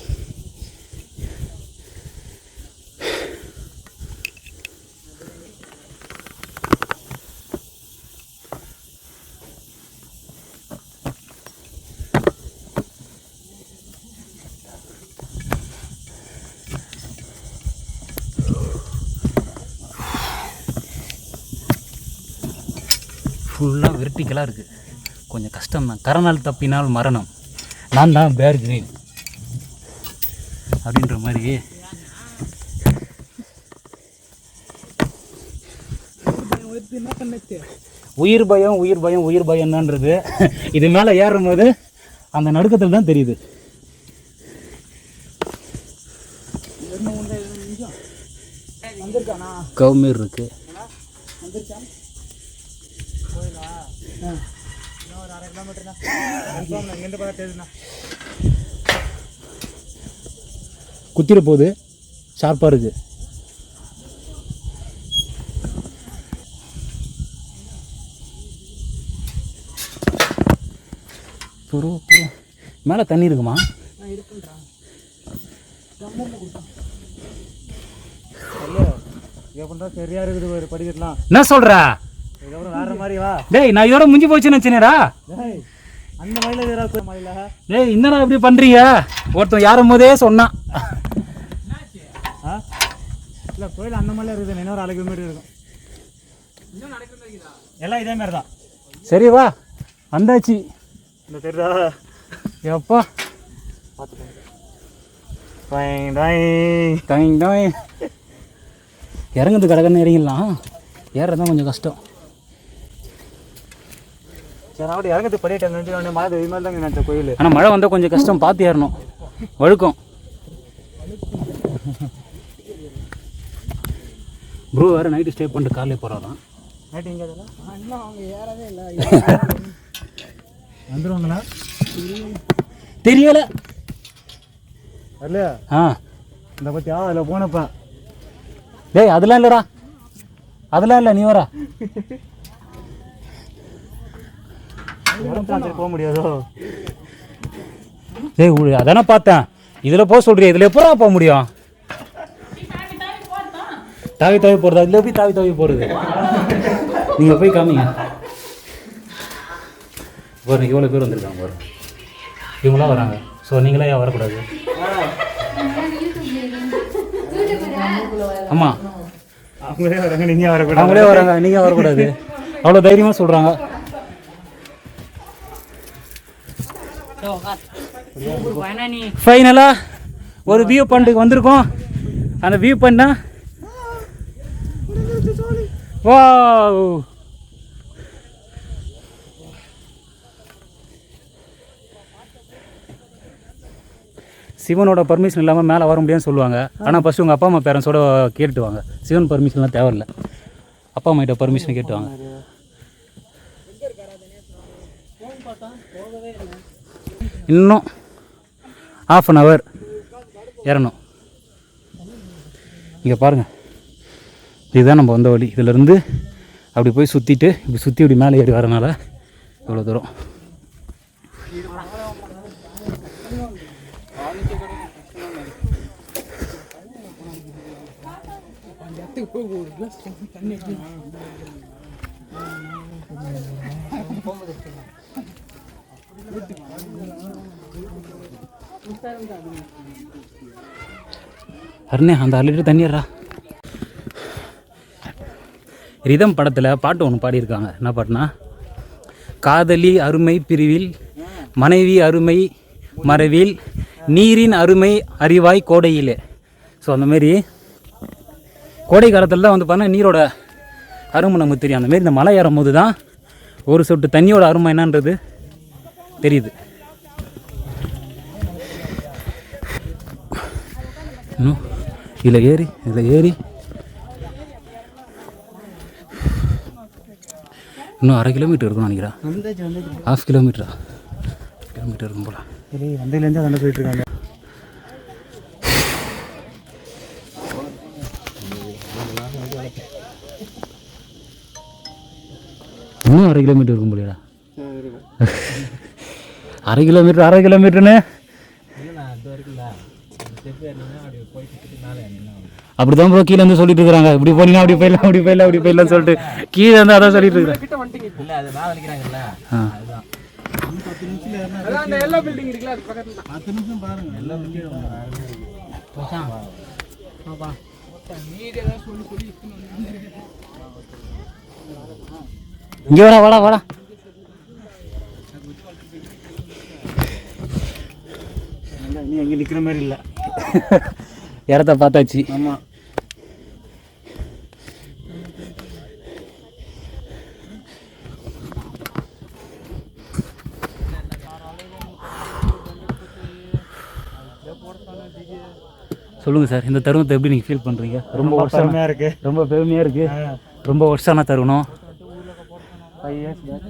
ஃபுல்லாக வெர்டிக்கலாக இருக்குது. கொஞ்சம் கஷ்டம்தான். கரநாள் தப்பினால் மரணம். நான் தான் பேர் கிரீன் அப்படின்ற மாதிரி. உயிர் பயம் உயிர் பயம் உயிர் பயம் தான்றது இது மேலே ஏறும்போது அந்த நடுக்கத்தில் தான் தெரியுது. கவுமீர் இருக்கு. குத்திர போகுது, ஷார்ப்பாக இருக்கு. மேலே தண்ணி இருக்குமா? சரியா இருக்குது ஒரு படிக்கலாம். என்ன சொல்ற? வேற மாதிரி வா. டேய் நான் இதோட முடிஞ்சு போச்சுன்னு வச்சுனேடா. அந்த மயில டேய் என்னடா இப்படி பண்றீங்க? ஒருத்தன் யாரும் போதே சொன்னான். இல்லை கோயில் அந்த மாதிரிலாம் இருக்குது. இன்னொரு 1/2 கிலோமீட்டர் இருக்கும். எல்லாம் இதே மாதிரி தான். சரி வா வந்தாச்சு. இந்த தெரியுதா? எப்பா பார்த்துக்கோங்க. இறங்குறது கடற்கன்னு இறங்கிடலாம், ஏறுறது தான் கொஞ்சம் கஷ்டம். சரி அப்படி இறங்கிறது படியிட்டு மழை இது மாதிரி தாங்க நினச்ச கோயில். ஆனால் மழை வந்தால் கொஞ்சம் கஷ்டம், பார்த்து ஏறணும், வழுக்கும். ப்ரோ வேறு நைட்டு ஸ்டே பண்ணிட்டு காலையில் போகிறாராம். நைட்டு இங்கே அதெல்லாம் இன்னும் அவங்க ஏறவே இல்லை. வந்துடுவாங்களா தெரியலை. வரலையா? ஆ இந்த பற்றி அதில் போனப்பா. டேய் அதெல்லாம் இல்லைடா, அதெல்லாம் இல்லை, நீ வரா. போக முடியாதோ? டேய் அதானே பார்த்தேன், இதில் போக சொல்கிறியா, இதில் எப்படா போக முடியும்? தாவி தாவி போகிறது, அதில் எப்படி தாவி தாவி போகிறது? நீங்கள் போய் காமிங்க. பாருங்க எவ்வளோ பேர் வந்திருக்காங்க பாருங்க, இவங்களாம் வராங்க. ஸோ நீங்களே ஏன் வரக்கூடாது? ஆமாம் அவங்களே வராங்க, நீங்கள் வரக்கூடாது. அவங்களே வராங்க, நீங்கள் வரக்கூடாது. அவ்வளோ தைரியமாக சொல்கிறாங்க. ஃபைனலாக ஒரு வியூ பாயிண்ட்டுக்கு வந்திருக்கோம். அந்த வியூ பாயிண்ட்னா வாவ், சிவனோட பர்மிஷன் இல்லாமல் மேலே வர முடியாதுன்னு சொல்லுவாங்க. ஆனால் ஃபஸ்ட்டு உங்கள் அப்பா அம்மா பேரண்ட்ஸோட கேட்டு வாங்க. சிவன் பர்மிஷன்லாம் தேவையில்லை, அப்பா அம்மா கிட்ட பர்மிஷன் கேட்டு வாங்க. இன்னும் 1/2 hour ஏறணும். இங்கே பாருங்கள், இதுதான் நம்ம வந்த வழி. இதிலேருந்து அப்படி போய் சுற்றிட்டு இப்படி சுற்றி இப்படி மேலே ஏறி வரனால இவ்வளோ தூரம். அருணே அந்த 1 லிட்டர் தண்ணிடுறா. ரிதம் படத்தில் பாட்டு ஒன்று பாடியிருக்காங்க. என்ன பாட்டுனா, காதலி அருமை பிரிவில், மனைவி அருமை மறைவில், நீரின் அருமை அறிவாய் கோடையிலே. ஸோ அந்தமாரி கோடை காலத்தில் தான் வந்து பார்த்தா நீரோட அருமை நமக்கு தெரியும். அந்தமாரி இந்த மலை ஏறும் போது தான் ஒரு சொட்டு தண்ணியோட அருமை என்னன்றது தெரியுது. இன்னும் இதில் ஏறி இன்னும் 1/2 கிலோமீட்டர் இருக்கும்னு நினைக்கிறேன். 1/2 கிலோமீட்டர் இருக்கும் போல. சரி வந்ததுலேருந்து அங்கே போயிட்டு இருக்காங்க. இன்னும் 1/2 கிலோமீட்டர் இருக்கும் போலியா? 1/2 கிலோமீட்டர்னு அப்படிதான் ப்ரோ கீழே வந்து சொல்லிட்டு இருக்காங்க. இப்படி போனீங்கன்னா அப்படி போயிடலாம் சொல்லிட்டு கீழே வந்து அதான் சொல்லிட்டு இருக்காங்க. இங்கே வாடா நீ எங்கே நிற்கிற மாதிரி இல்லை. இடத்த பார்த்தாச்சு. ஆமாம் சொல்லுங்கள் சார், இந்த தருணத்தை எப்படி நீங்கள் ஃபீல் பண்ணுறீங்க? ரொம்ப வருஷமாக இருக்குது, ரொம்ப பெருமையாக இருக்குது. ரொம்ப வருஷமான தருணம். 5 years back.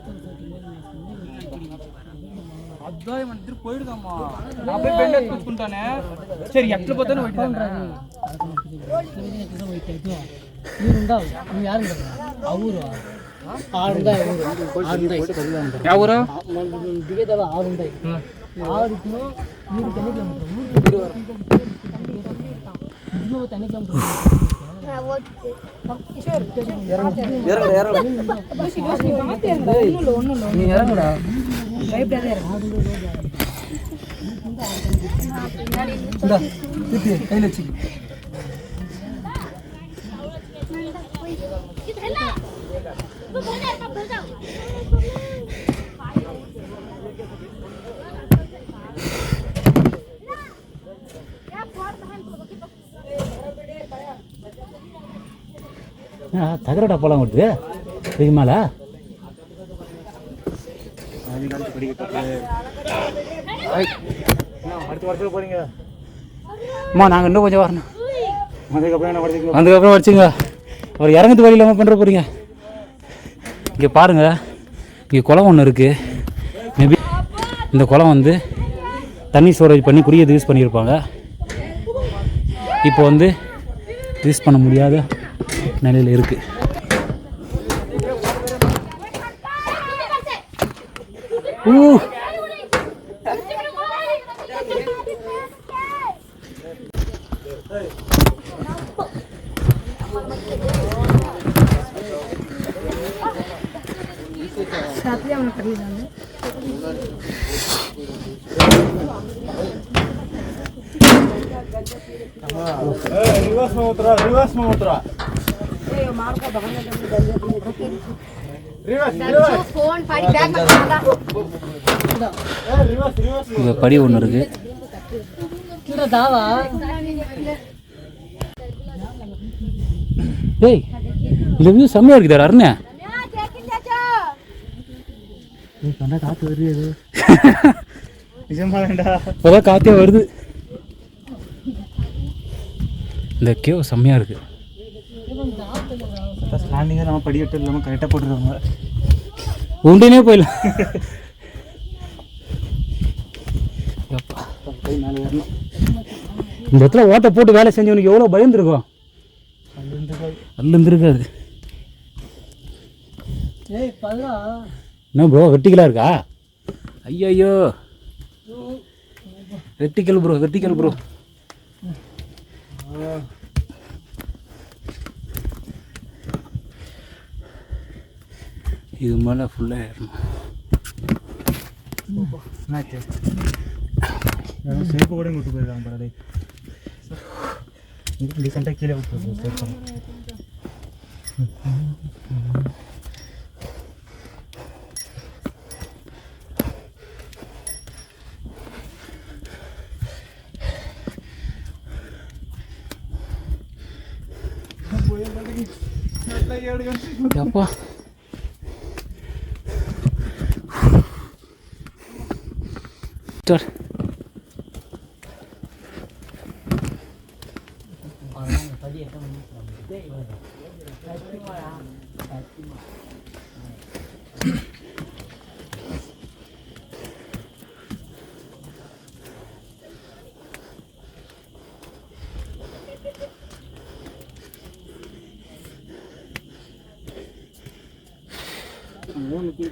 தகர டப்பாலாம் வருது இதுக்கு மேலே. அதிகாலத்து படிக்கட்டு அடுத்த வருஷத்துக்கு போகிறீங்க. அம்மா நாங்கள் இன்னும் கொஞ்சம் வரணும். அதுக்கப்புறம் என்ன படிச்சிங்க? அதுக்கப்புறம் வச்சுங்க. அவர் இறங்குறது வழி இல்லாமல் பண்ணுற போகிறீங்க. இங்கே பாருங்கள், இங்கே குளம் ஒன்று இருக்குது. மேபி இந்த குளம் வந்து தண்ணி ஸ்டோரேஜ் பண்ணி குடியது யூஸ் பண்ணியிருப்பாங்க. இப்போ வந்து யூஸ் பண்ண முடியாத நிலையில் இருக்குது. இங்கே படி ஒன்று இருக்குது. டேய் இந்த வியூ செம்மையாக இருக்குதா அருணே? காற்று வருது. நிஜமாடா இப்போதான் காற்றே வருது. இந்த கேவ் செம்மையாக இருக்குது. ஸ்டாண்டிங்காக நம்ம படிக்கட்டு இல்லாமல் கரெக்டாக போட்டுருவாங்க. உண்டுனே போயிடலாம். மேலே வரணும். இந்த இடத்துல ஓட்டை போட்டு வேலை செஞ்சவனுக்கு எவ்வளோ பயந்துருக்கும். அல்லுந்துருக்காது. என்ன ப்ரோ வெர்டிகலாக இருக்கா? ஐயோ வெர்டிக்கல் ப்ரோ, வெர்டிக்கல் ப்ரோ. இது மேலே ஃபுல்லாக ஏறணும். என்னாச்சு? சேப்பு கூட விட்டு போயிருக்காங்க பாரு. ரீசெண்டாக கீழே விட்டு சேப்பு. அப்பா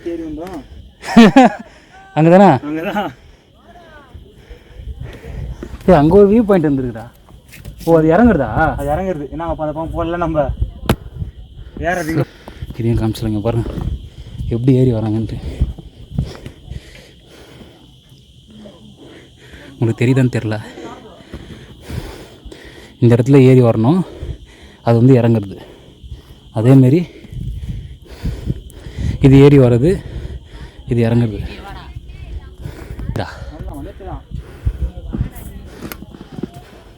தேடி வந்தோம். அங்கே தானே? அங்கதான். அங்கே ஒரு வியூ பாயிண்ட் வந்துருக்குடா. ஓ அது இறங்குறதா? அது இறங்குறது. என்ன அப்போ அந்த பக்கம் போடல நம்ம ஏறதுங்க. இதையும் காமிச்சிருங்க பாருங்க எப்படி ஏறி வராங்கன்ட்டு. உங்களுக்கு தெரியுதான்னு தெரில. இந்த இடத்துல ஏறி வரணும், அது வந்து இறங்குறது. அதேமாரி இது ஏறி வர்றது, இது இறங்குறது.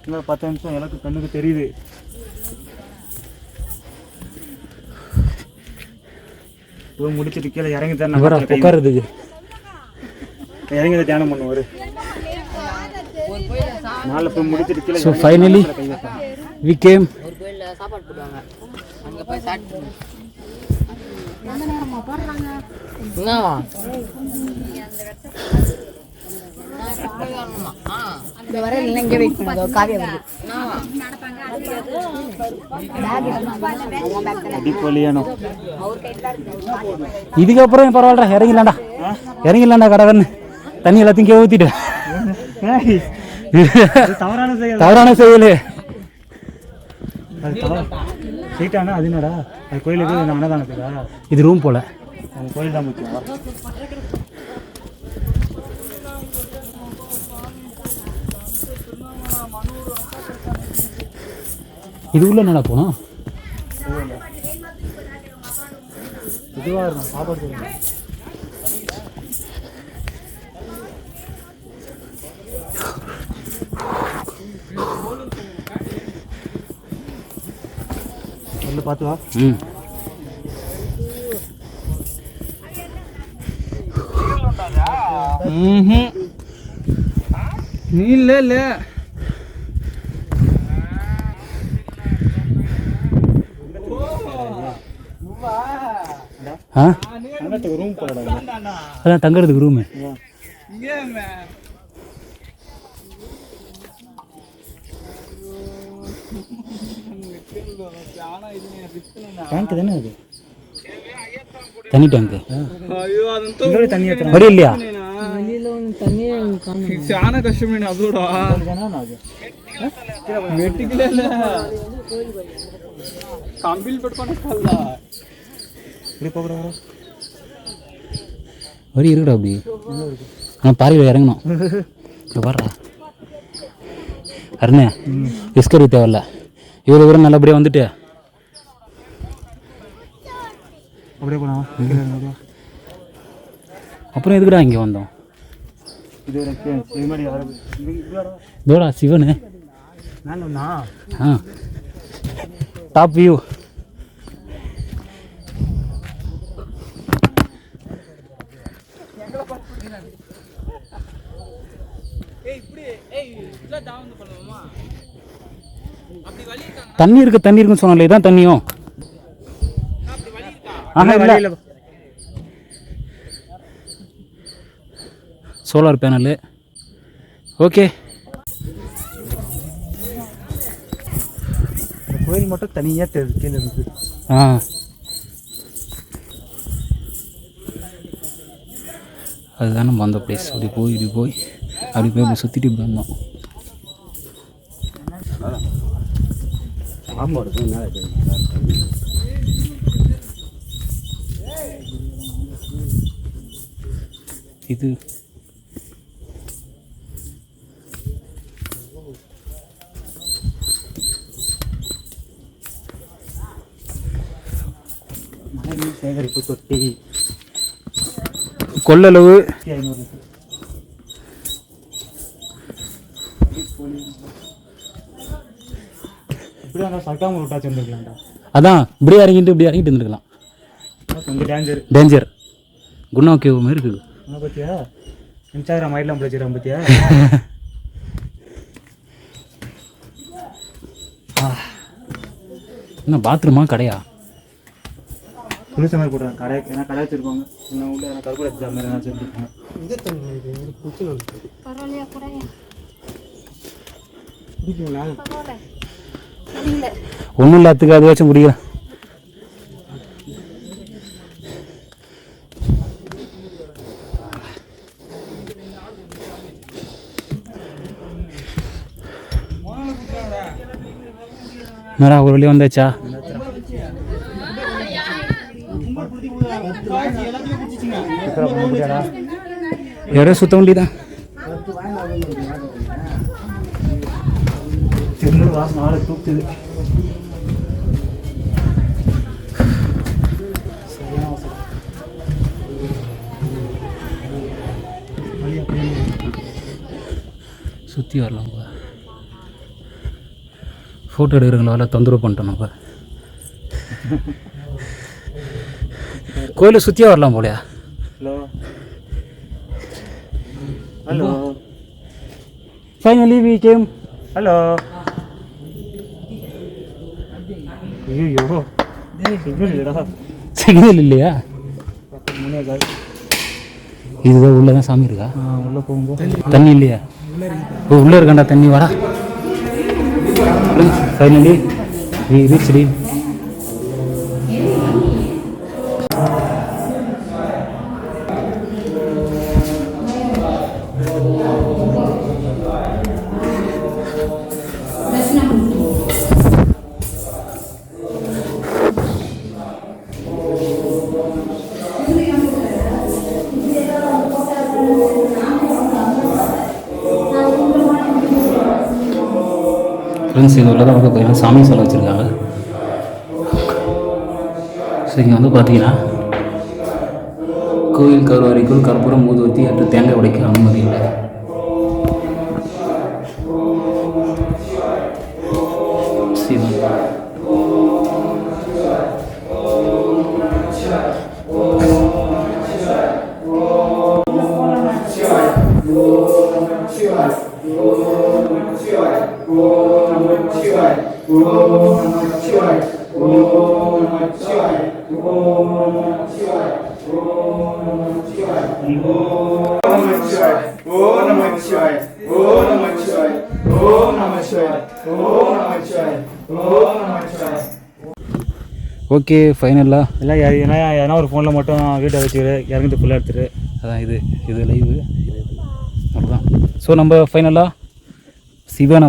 இன்னும் 10 நிமிஷம் எனக்கு கண்ணுக்கு தெரியுது. முடிச்சுட்டு கீழே இறங்கி தான் உட்கார்றதுக்கு இறங்கி தியானம் பண்ணுவார். நாலு போய் முடிச்சுட்டு கீழே. So finally we came. சாப்பாடு போடுவாங்க அங்கே போய் சாப்பிட்டு என்னவா இந்த வர இல்லை இங்கே வெயிட் பண்ணுங்க. காவியா வருது. இதுக்கப்புறம் பரவாயில்லடா, இறங்கிடலாம்டா, இறங்கிடலாம்டா. கடகன்னு தண்ணி எல்லாத்தையும் கே ஊற்றிட்டு. தவறான செயல். சீட்டானா அது என்னடா? அது கோயிலுக்கு அன்னதானத்துக்கா? இது ரூம் போல. கோயில் தான் முக்கியம். இது உள்ள என்னடா போனோம்? இதுவாக இருக்கும் சாப்பாடு. பார்த்து வா. ம் நீ இல்லை ஆ ரூம் போடா. அதான் தங்குறதுக்கு ரூமு. டேங்க் தானே அது? தண்ணி டேங்க்கு இங்கே தண்ணி ஏற்றுறேன். வடி இல்லையா? చాలా కష్టమైన అదూడా మెట్టికిలే కంపెనీలు పెట్టుకొని కల్లా இப்படி போகக்கூடாது. வடி இருக்குடா அப்படி. ஆனால் பாறையில் இறங்கணும். இங்கே பாடுறா அருணே, ரிஸ்க் எடுக்க தேவையில்ல. இவ்வளோ தூரம் நல்லபடியாக வந்துட்டு அப்படியே போனா அப்புறம் எதுக்குடா இங்கே வந்தோம்? இது இது மாதிரி இதோடா சிவனு. நானுண்ணா ஆ டாப் வியூ. தண்ணி இருக்குன்னு சொன்னாலே தான் தண்ணியும். ஆஹா இல்லை, சோலார் பேனலு. ஓகே, இந்த கோயில் மட்டும் தனியாக தெரியுது கீழே இருக்கு. ஆ அதுதான் நம்ம வந்த பிளேஸ். அப்படி போய் அப்படி சுற்றிட்டு இப்படி வந்தோம். இது மழை சேகரிப்பு தொட்டி கொள்ளளவு 500. இப்படி அந்த சட்டாம விட்டாச்சு வந்துருக்கலாம்டா. அதான் இப்படி இறங்கிட்டு இருந்துருக்கலாம். கொஞ்சம் டேஞ்சர். குணா கேவு மாதிரி இருக்குது. என்ன பற்றியா இன்ஸ்டாகிராம் ஐடிலாம் பிடிச்சிடறான் பற்றியா? என்ன பாத்ரூமா கடையா? புளிச்ச மாதிரி போடுறாங்க கடை. ஏன்னா கடை வச்சிருப்பாங்க. இன்னும் உள்ள கருப்பூர் எடுத்துகிற மாதிரி என்ன வச்சுருப்பாங்க. ஒன்றும் இல்லாத்துக்கு அது வச்சு முடியல. மேரா ஒரு வழி வந்தாச்சா? இடம் சுத்த வேண்டியதான். திருநூறு வாசம் ஆளை தூக்குது. சுற்றி வரலாம். ஃபோட்டோ எடுக்கிறவங்கள தொந்தரவு பண்ணிட்டோம் நம்ம. கோயிலை சுற்றியே வரலாம் போலையா? Hello hello finally we came. Hello ஐயோ சிக்னல் இல்லையா? முன்னே கால் இதுதான் உள்ளே தான் சாமி இருக்கா? உள்ளே போகும்போது தண்ணி இல்லையா? ஓ உள்ளே இருக்காண்டா தண்ணி. வாடா. Finally we reached. ஃப்ரெண்ட்ஸ், இது உள்ள தான் வந்து பார்த்தீங்கன்னா சாமி சிலை வச்சுருக்காங்க. ஸோ இங்கே வந்து பார்த்தீங்கன்னா கோயில் கருவறைக்குள் கற்பூரம் ஊதுவத்தி அற்று தேங்காய் உடைக்க அனுமதி இல்லை. சிவன் ஓகே ஃபைனலாக எல்லாம் எதனா ஒரு ஃபோனில் மட்டும் வீட்டை வச்சுரு இறங்கிட்டு ஃபுல்லாக எடுத்துரு. அதான் இது லைவு அவ்வளோதான். ஸோ நம்ம ஃபைனலாக சிவனை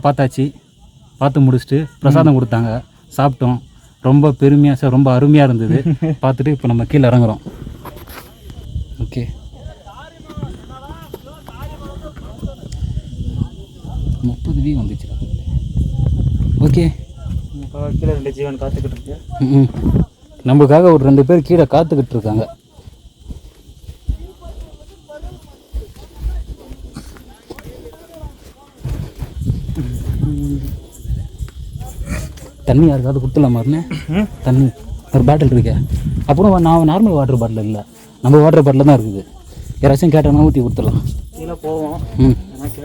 பார்த்தாச்சு. பார்த்து முடிச்சுட்டு பிரசாதம் கொடுத்தாங்க, சாப்பிட்டோம். ரொம்ப பெருமையாக ரொம்ப அருமையாக இருந்தது. பார்த்துட்டு இப்போ நம்ம கீழே இறங்குறோம். ஓகே, வியூ வந்துச்சு. ஓகே, இப்போ கீழே 2 ஜீவன் காத்துக்கிட்டு இருக்கு. நமக்காக ஒரு 2 பேர் கீழே காத்துக்கிட்டு இருக்காங்க. தண்ணி யாருக்காவது கொடுத்துடலாமாருன்னு தண்ணி ஒரு பாட்டில் இருக்கு. அப்புறம் நான் நார்மல் வாட்டர் பாட்டில் இல்லை, நம்ம வாட்டர் பாட்டில் தான் இருக்குது. யாராச்சும் கேட்டாங்கன்னா ஊற்றி கொடுத்துடலாம். கீழே போவோம்.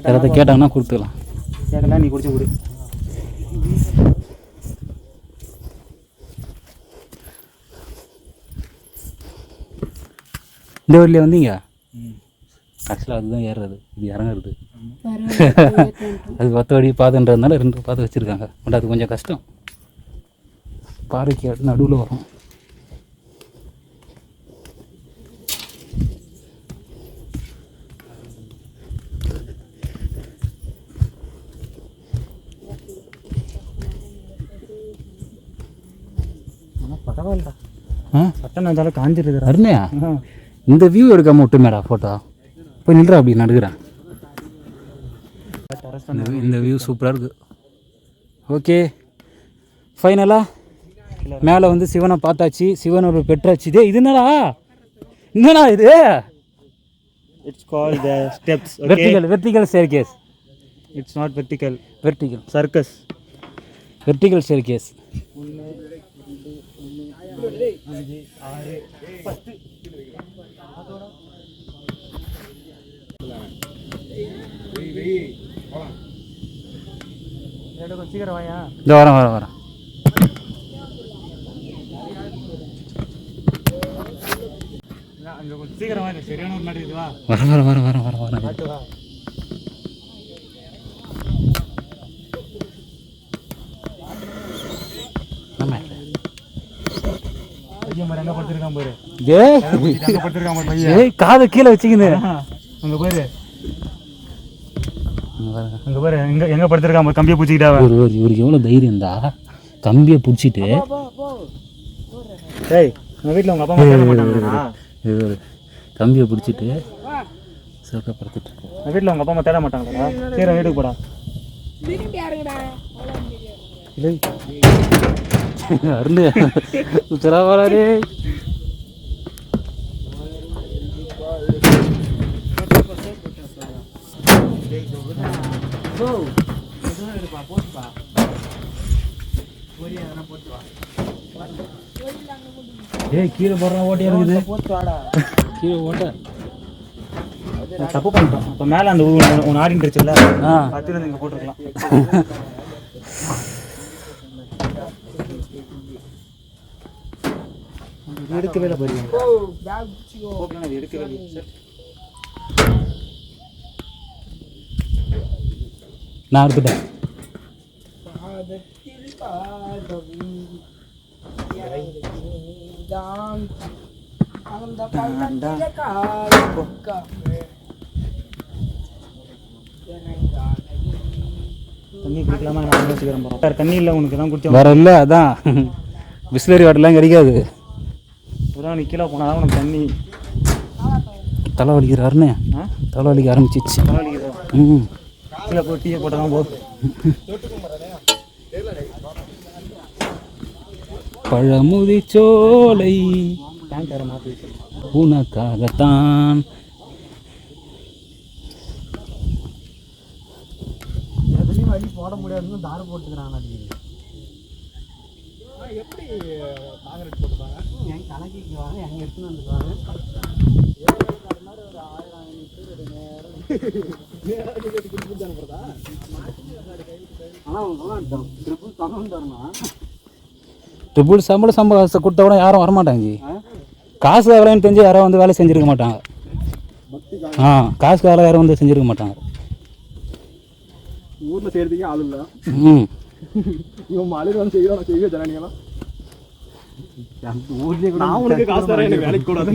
யாராவது கேட்டாங்கன்னா கொடுத்துக்கலாம். கேட்கலாம், நீ குடிச்சு கொடு. இந்த வழியில் வந்தீங்க. ஆக்சுவலாக அதுதான் ஏறுறது, இது இறங்குறது. அது 10 அடி பாதைன்றதுனால 2 பாதை வச்சுருக்காங்க. பட் அது கொஞ்சம் கஷ்டம். பாறைக்கு நடுவில் வரும். பரவாயில்லடா, பட்டம் இருந்தாலும் காஞ்சிருக்குறா. அருமையா இந்த வியூ எடுக்காம விட்டுமேடா ஃபோட்டோ. போய் நில்றா, அப்படி நடுக்கிறேன். இந்த வியூ சூப்பராக இருக்குது. ஓகே, ஃபைனலாக மேலே வந்து சிவனை பார்த்தாச்சு. சிவனோட பெற்றாச்சு. இது என்னடா இது? It's call the steps. Vertical staircase. It's not vertical circus. Vertical staircase. 1 2 3 4 5 6 10. சீக்கிரம் வாயா. இந்த வரேன். அங்கே கொஞ்சம் சீக்கிரம் வாங்க. சரியான ஒரு மாட்டேங்குது. வா வரேன். பாட்டு வா. எங்கே படுத்துருக்கான் பாரு. படுத்துருக்கான் பாரு பையன். காதை கீழே வச்சுக்கின்னு அங்கே பாரு. அங்கே பாரு எங்கே படுத்துருக்கான் பாரு. கம்பியை பிடிச்சிக்கிட்டா. இவருக்கு எவ்வளோ தைரியம் தான், கம்பியை பிடிச்சிட்டு. டேய், உங்கள் வீட்டில் உங்கள் அப்பா அம்மா கேட்க மாட்டாங்களா? கம்பியை பிடிச்சிட்டு சுரக்கப்படுத்திட்டு. உங்கள் வீட்டில் உங்கள் அப்பா அம்மா தேட மாட்டாங்களா? சீக்கிரம் வீட்டுக்கு போடா. அருண் உச்சரா வராரே. கீழே போடுறா, ஓட்டையா இருக்குது. கீழே ஓட்ட தப்பு பண்ணிட்டோம். இப்போ மேலே அந்த உன் ஆடிட்டுருச்சுல்ல, பார்த்து நீங்கள் போட்டுருக்கலாம். எடுக்கவே இல்லை பாருங்க. எடுக்கவே இல்லை. நான் எடுத்துட்டேன். தண்ணி குடிக்கலாமா? நான் யோசிக்கிறேன் போகிறோம். தண்ணி இல்லை உனக்கு தான் குடிச்சோம். வேற இல்லை, அதான் பிஸ்லரி வாட்டர்லாம் கிடைக்காது. இப்போதான் நீ கீழே போனால் தான் உனக்கு தண்ணி. தலை வலிக்கிறாருன்னு தலை வலிக்க ஆரம்பிச்சிச்சு. கீழே போய் டீயை போட்டால் போ. பழமுதி சோலை டேங்க் வேறு மாற்றி உனக்காகத்தான். எதுலையும் வழி போட முடியாதுன்னு தாறு போட்டுக்கிறான். எப்படி காங்கிரீட் போட்டுப்பாங்க? என் கணக்கு வாங்க எங்கே எடுத்துன்னு வந்துருவாங்க. ட்ரிபிள் சம்பளம் கொடுத்த கூட யாரும் வரமாட்டாங்க ஜி. காசு எவ்வளோன்னு தெரிஞ்சு யாரும் வந்து வேலை செஞ்சுருக்க மாட்டாங்க. காசுக்கு வேலை யாரும் வந்து செஞ்சுருக்க மாட்டாங்க. ஊரில் செய்கிறதுக்கே ஆள் இல்லை. ம் இவன் மலையில் வந்து செய்ய ஜனனியெல்லாம் நான் உனக்கு காசு தரேன், எனக்கு வேலைக்கு கூடாது.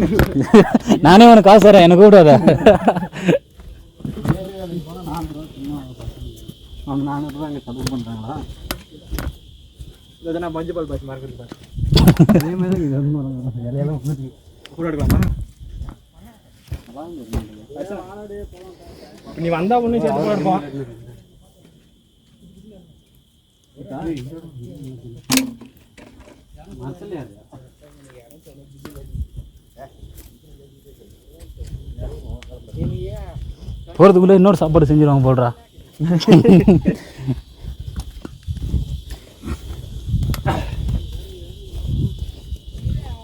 நானே உனக்கு காசு தரேன், எனக்கு கூடாத. அவங்க 400 ரூபா இங்கே செலவு பண்ணுறாங்களா? நான் மஞ்சள் பாசி மார்க்கெட் பாரு. அதே மாதிரி இது இலையெல்லாம் கூட எடுக்கலாமா? நீ வந்தா ஒன்றும் சேர்த்து கூட எடுப்போம். போகிறதுக்குள்ளே இன்னொரு சாப்பாடு செஞ்சுருவாங்க போடுறா.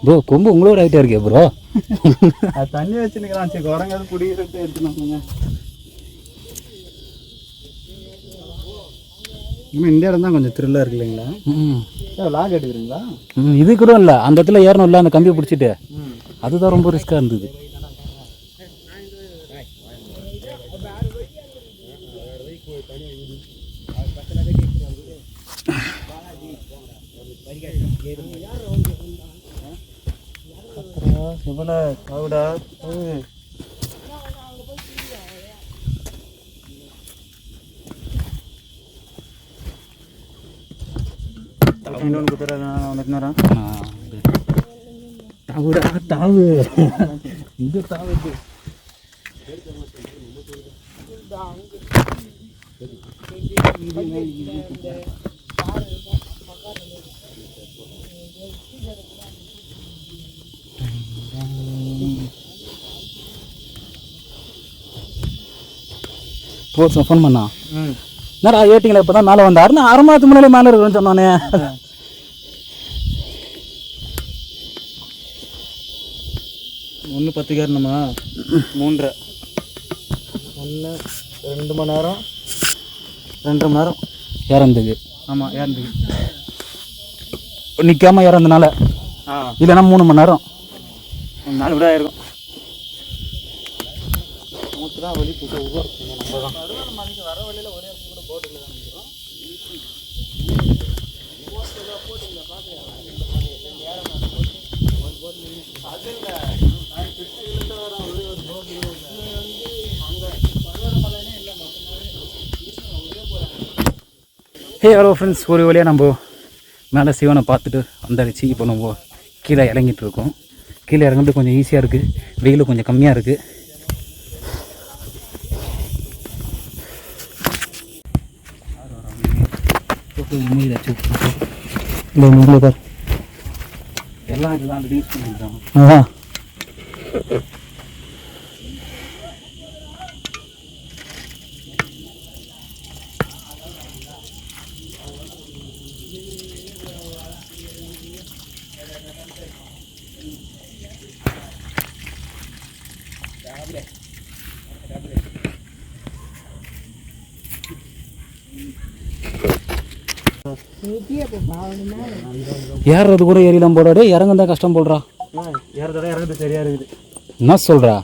ப்ரோ கொம்பு உங்களோட ஹைட்டாக இருக்கே ப்ரோ. தண்ணி வச்சுருக்கிறான். சரி குரங்காது குடிக்கிறது எடுத்துனாங்க. இன்னும் இந்த இடம் தான் கொஞ்சம் த்ரில்லாக இருக்கு இல்லைங்களா? லாக் எடுக்கிறீங்களா? இது கூட இல்லை, அந்த இடத்துல ஏறணும்ல அந்த கம்பியை பிடிச்சிட்டு, அதுதான் ரொம்ப ரிஸ்க்காக இருந்தது. தாவு இது தாவு. போச்சு ஃபோன் பண்ணா. என்னடா ஏட்டிங்களா இப்போ தான் மேலே வந்தார். நான் 6 மாதத்துக்கு முன்னாடி மேலே இருக்குன்னு சொன்னானே. ஒன்று 10 ஏறணுமா? 3.5 1 2 மணி நேரம் 2.5 மணி நேரம் இறந்துக்கு. ஆமாம் ஏறந்துக்கு. நிற்காமல் இறந்தனால இல்லைன்னா 3 மணி நேரம் 4 விட ஆயிருக்கும். மூச்சு தான் வலி புதுசாக உருவாக்குங்க. நம்ம தான் வர வழியில் ஒரே கூட போட்டில் தான் இருக்கிறோம். ஹே ஹலோ ஃப்ரெண்ட்ஸ், ஒரு வழியாக நம்ம மேலே சிவனை பார்த்துட்டு வந்தாச்சு. இப்போ நம்ம கீழே இறங்கிட்டு இருக்கோம். கீழே இறங்குறது கொஞ்சம் ஈஸியாக இருக்குது, வெயில் கொஞ்சம் கம்மியாக இருக்குது. எல்லாம் இதுதான் யூஸ் பண்ணியிருக்காங்க. ஏறுறது கூட ஏறிலாம் போடாடே, இறங்க தான் கஷ்டம் போடுறா. ஏறதோட இறங்குறது சரியா இருக்குது. என்ன சொல்கிறா?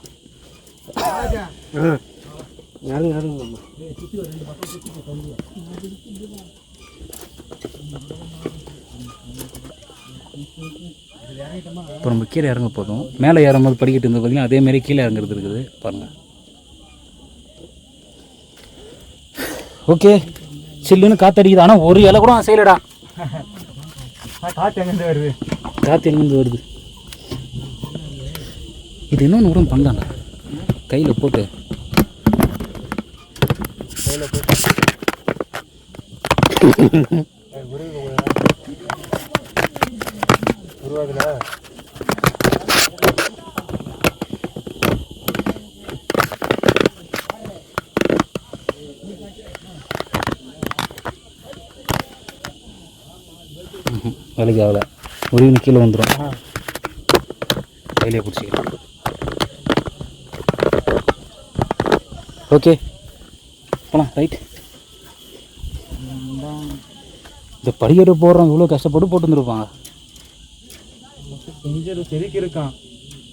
இப்போ நம்ம கீழே இறங்க போதும். மேலே ஏறும்போது படிக்கிட்டு இருந்தது பார்த்தீங்கன்னா அதேமாரி கீழே இறங்குறது இருக்குது பாருங்கள். ஓகே, சில்லுன்னு காற்றடிக்குது. ஆனால் ஒரு இலை கூட செய்யலடா. காற்று எங்கேருந்து வருது? காற்று எங்கேருந்து வருது? இது இன்னொன்று கூட பண்ணலாம்டா, கையில் போட்டு உருவாதுல வேலைக்கு ஆகலை, உருவின்னு கீழே வந்துடும். கையிலே பிடிச்சிக்கலாம். ஓகே போகலாம். ரைட். இந்த படிக்கட்டு போடுறோம், இவ்வளோ கஷ்டப்பட்டு போட்டு வந்துருப்பாங்க. கொஞ்சம் செதுக்கி இருக்கான்,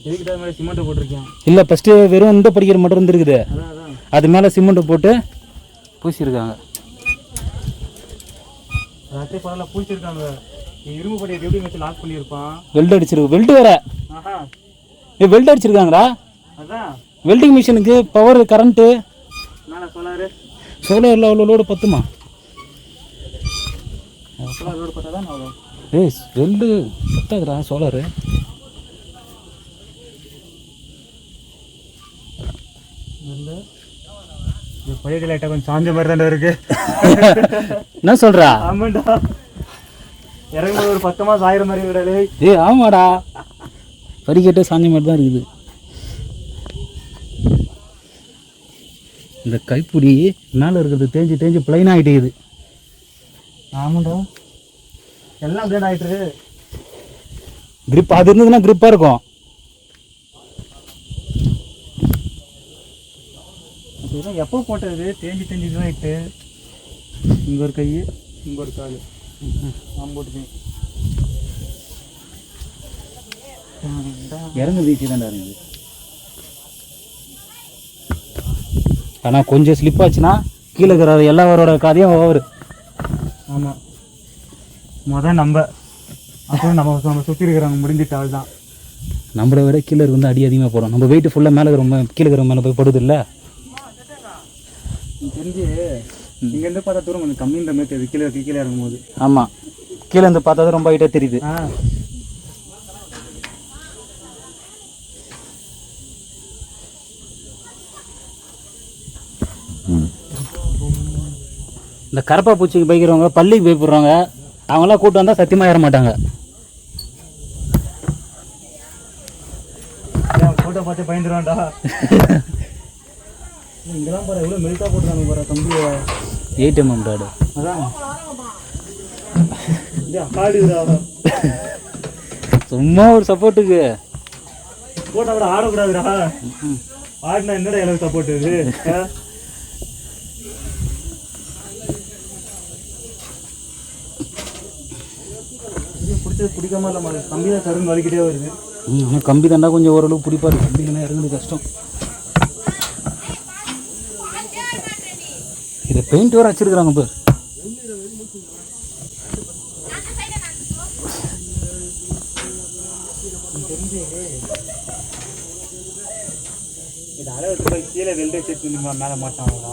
செதுக்கிட்ட மேலே சிமெண்ட்டை போட்டிருக்கேன். இல்லை ஃபஸ்ட்டு வெறும் இந்த படிக்கட்டு மட்டும் இருந்துருக்குது, அதான் அது மேலே சிமெண்ட்டை போட்டு பூசியிருக்காங்க. ராத்திரி பரவாயில்ல பூச்சிருக்காங்க. இரும்பு படியை எப்படி வச்சு லாக் பண்ணியிருப்பான். வெல்டு அடிச்சிருக்கு, வெல்டு வேற. ஆஹா வெல்டு அடிச்சிருக்காங்கடா. அதான் வெல்டிங் மிஷினுக்கு பவர் கரண்ட்டு மேலே சோலாரு சோலாரில் அவ்வளோ லோடு பத்துமா? சோலார் ரோடு பார்த்தா தான் அவ்வளோ. ஏய் வெல்டு பத்தாதுடா சோலாரு. பழைய லைட்டாக கொஞ்சம் சாஞ்ச மாதிரி தானே இருக்கு. என்ன சொல்கிறா? ஆமாண்டா, இறங்கும்போது ஒரு 10 மாதம் ஆயிரம் மாதிரி விடலே. ஏய் ஆமாடா, படிக்கட்டு சாஞ்ச மாதிரி தான் இருக்குது. இந்த கைப்பிடி மேலே இருக்கிறது தேஞ்சு தேஞ்சு பிளைன் ஆகிட்டேது. ஆமாண்டா, எல்லாம் கிரேட் ஆகிட்டு. கிரிப் அது இருந்ததுன்னா கிரிப்பாக இருக்கும். இதெல்லாம் எப்போ போட்டது? தேஞ்சு தேஞ்சு தான் ஆகிட்டு. இங்கே ஒரு கை, இங்கே ஒரு கால். நான் போட்டுட்டேன். இறங்கு வீச்சு தான்டா இருக்குது. ஆனால் கொஞ்சம் ஸ்லிப் ஆச்சுன்னா கீழே இருக்கிற எல்லாரோட காதையும் ஓவர். ஆமாம், நம்ம அப்புறம் நம்ம சுற்றி இருக்கிறவங்க முடிஞ்சிட்டாள் தான். நம்மளை விட கீழே வந்து அடி அதிகமாக போடும். நம்ம வெயிட்டு ஃபுல்லாக மேலே இருக்கிற கீழே இருக்கிற மேலே போய் படுது இல்லை. தெரிஞ்சு இங்கேருந்து பார்த்தா தூரம் கொஞ்சம் கம்மின்ற மாதிரி தெரியுது, கீழே கீழே இறங்கும்போது. ஆமாம், கீழே இருந்து பார்த்தா தான் ரொம்ப ஹைட்டாக தெரியுது. இந்த கரப்பா பூச்சிக்கு பயக்கிறவங்க, பள்ளிக்கு பயப்படுறவங்க, அவங்களாம் கூட்டு வந்தால் சத்தியமாக ஏற மாட்டாங்க. ஃபோட்டோ பார்த்து பயந்துருவான்டா. இங்கெல்லாம் பாரு எவ்வளோ மெல்ட்டாக போட்டுருக்காங்க பாரு தம்பி. 8 mm டாடு. அதான் ஆடுதா, சும்மா ஒரு சப்போர்ட்டுக்கு போட்டா கூட ஆடக்கூடாதுடா. ஆடினா என்னடா எனக்கு சப்போர்ட் இது? பிடிச்சது பிடிக்காம இல்லை, கம்பி தான் சருன்னு வலிக்கிட்டே வருது. ஆனால் கம்பி தாண்டா கொஞ்சம் ஓரளவுக்கு பிடிப்பாரு. கம்பிங்கன்னா இறங்குது கஷ்டம். இதை பெயிண்ட் வேறு வச்சிருக்கிறாங்க பேர். இது அளவு போய் கீழே வெல்டே செட் மேலே மாட்டாங்களா?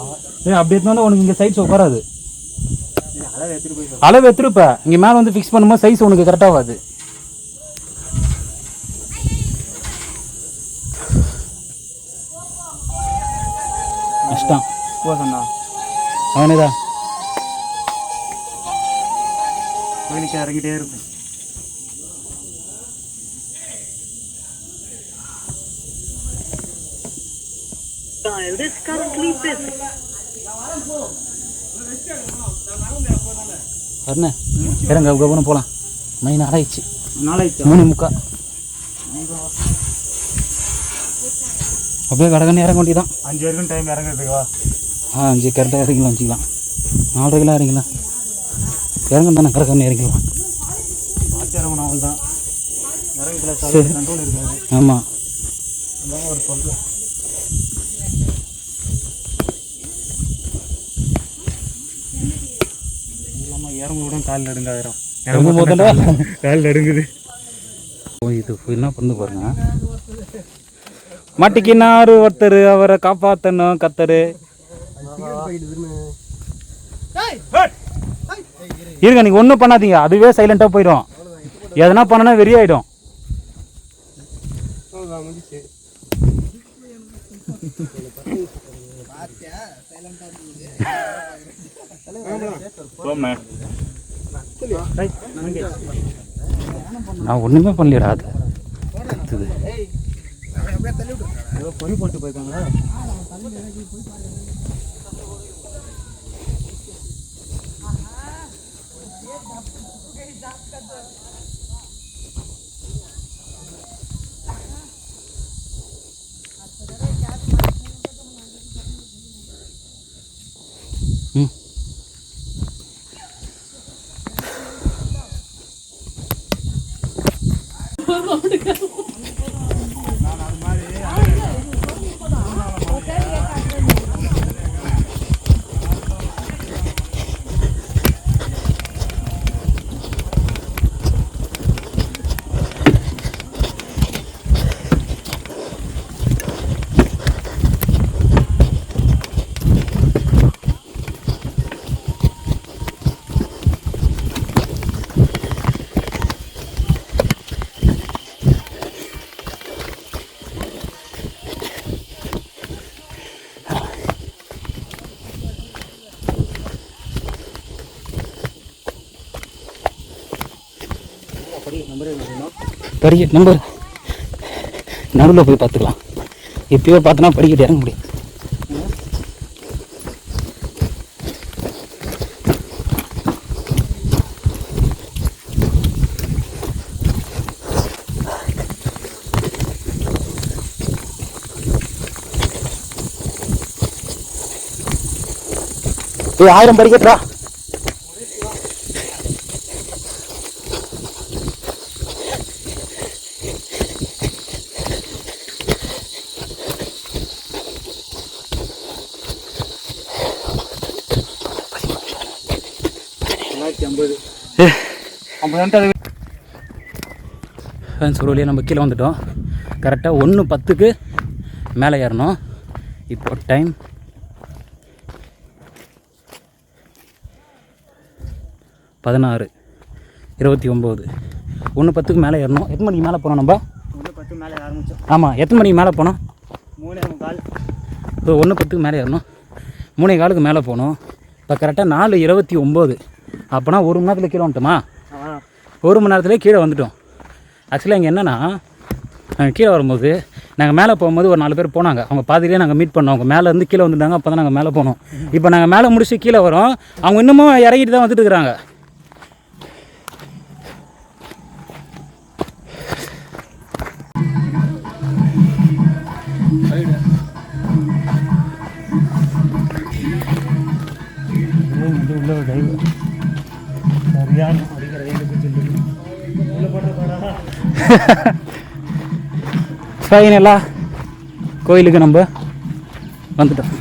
அப்படி இருந்தாலும் உனக்கு இங்கே சைஸ் உட்காராது. அளவு எடுத்துகிட்டு போய் அளவு எடுத்துருப்ப இங்கே மேலே வந்து ஃபிக்ஸ் பண்ணும்போது சைஸ் உனக்கு கரெக்டாகாது. கஷ்டம். போசண்ணா அவனேதா கோயிலுக்கு இறங்கிட்டே இருக்கும். அண்ணே இறங்க கவனம் போகலாம். மைன் ஆராய்ச்சி நாளைக்கு 3:45 அப்படியே கடகன்னு இறங்க வேண்டியதான். 5 வரைக்கும் டைம் இறங்குறதுக்குவா? 5 கரெக்டாக இறங்கிக்கலாம், வச்சுக்கலாம். 4:30 இறங்கிக்கலாம். இறங்க தானே கடகன்னு இறங்கிக்கலாம். ஆச்சு இறங்கணும், அவள் தான் இறங்கல கண்ட்ரோல் இருக்காது. ஆமாம், அதான் ஒரு பொண்ணு. இல்லாமல் இறங்க விட கால் நடுங்காயிரம். இறங்கும் போதுடா கால் நடுங்குது. இது என்ன பண்ணு பாருங்க. மாட்டிக்கினாரு ஒருத்தர், அவரை காப்பாற்றணும் கத்தரு. இருங்க, நீங்கள் ஒன்றும் பண்ணாதீங்க, அதுவே சைலண்ட்டாக போயிடும். எதனா பண்ணனா வெறியாயிடும். நான் ஒன்றுமே பண்ணலடா. அது கத்துது. பொறி போட்டு போயிருக்காங்க. ம் படிக்கட்டு நம்பர் நடுவில் போய் பார்த்துக்கலாம். எப்பயோ பார்த்தோன்னா படிக்கட்டு இறங்க முடியும். ஏய் 1000 படிக்கட்டுறா. ஃப்ரெண்ட்ஸ் ஒரு வழியாக நம்ம கீழே வந்துட்டோம். கரெக்டாக 1:10க்கு மேலே ஏறணும். இப்போ டைம் 16:29. 1:10க்கு மேலே ஏறணும். எத்தனை மணிக்கு மேலே போனோம் நம்ம? 1:10 மேலே ஆரம்பிச்சோம். ஆமாம், எத்தனை மணிக்கு மேலே போனோம்? 3:45. இப்போ 1:10க்கு மேலே ஏறணும். 3:15க்கு மேலே போகணும். இப்போ கரெக்டாக 4:29. அப்போனா 1 மணி நேரத்தில் கீழே வந்துட்டோமா? 1 மணி நேரத்துலேயே கீழே வந்துட்டோம். ஆக்சுவலாக இங்கே என்னென்னா, நாங்கள் கீழே வரும்போது நாங்கள் மேலே போகும்போது ஒரு 4 பேர் போனாங்க. அவங்க பாதிரியே நாங்கள் மீட் பண்ணோம். அவங்க மேலேருந்து கீழே வந்துட்டாங்க. அப்போ தான் நாங்கள் மேலே போனோம். இப்போ நாங்கள் மேலே முடிச்சு கீழே வரோம். அவங்க இன்னமும் இறங்கிட்டு தான் வந்துட்டு இருக்கிறாங்க. ஃபைனலாக கோயிலுக்கு நம்ம வந்துட்டோம்.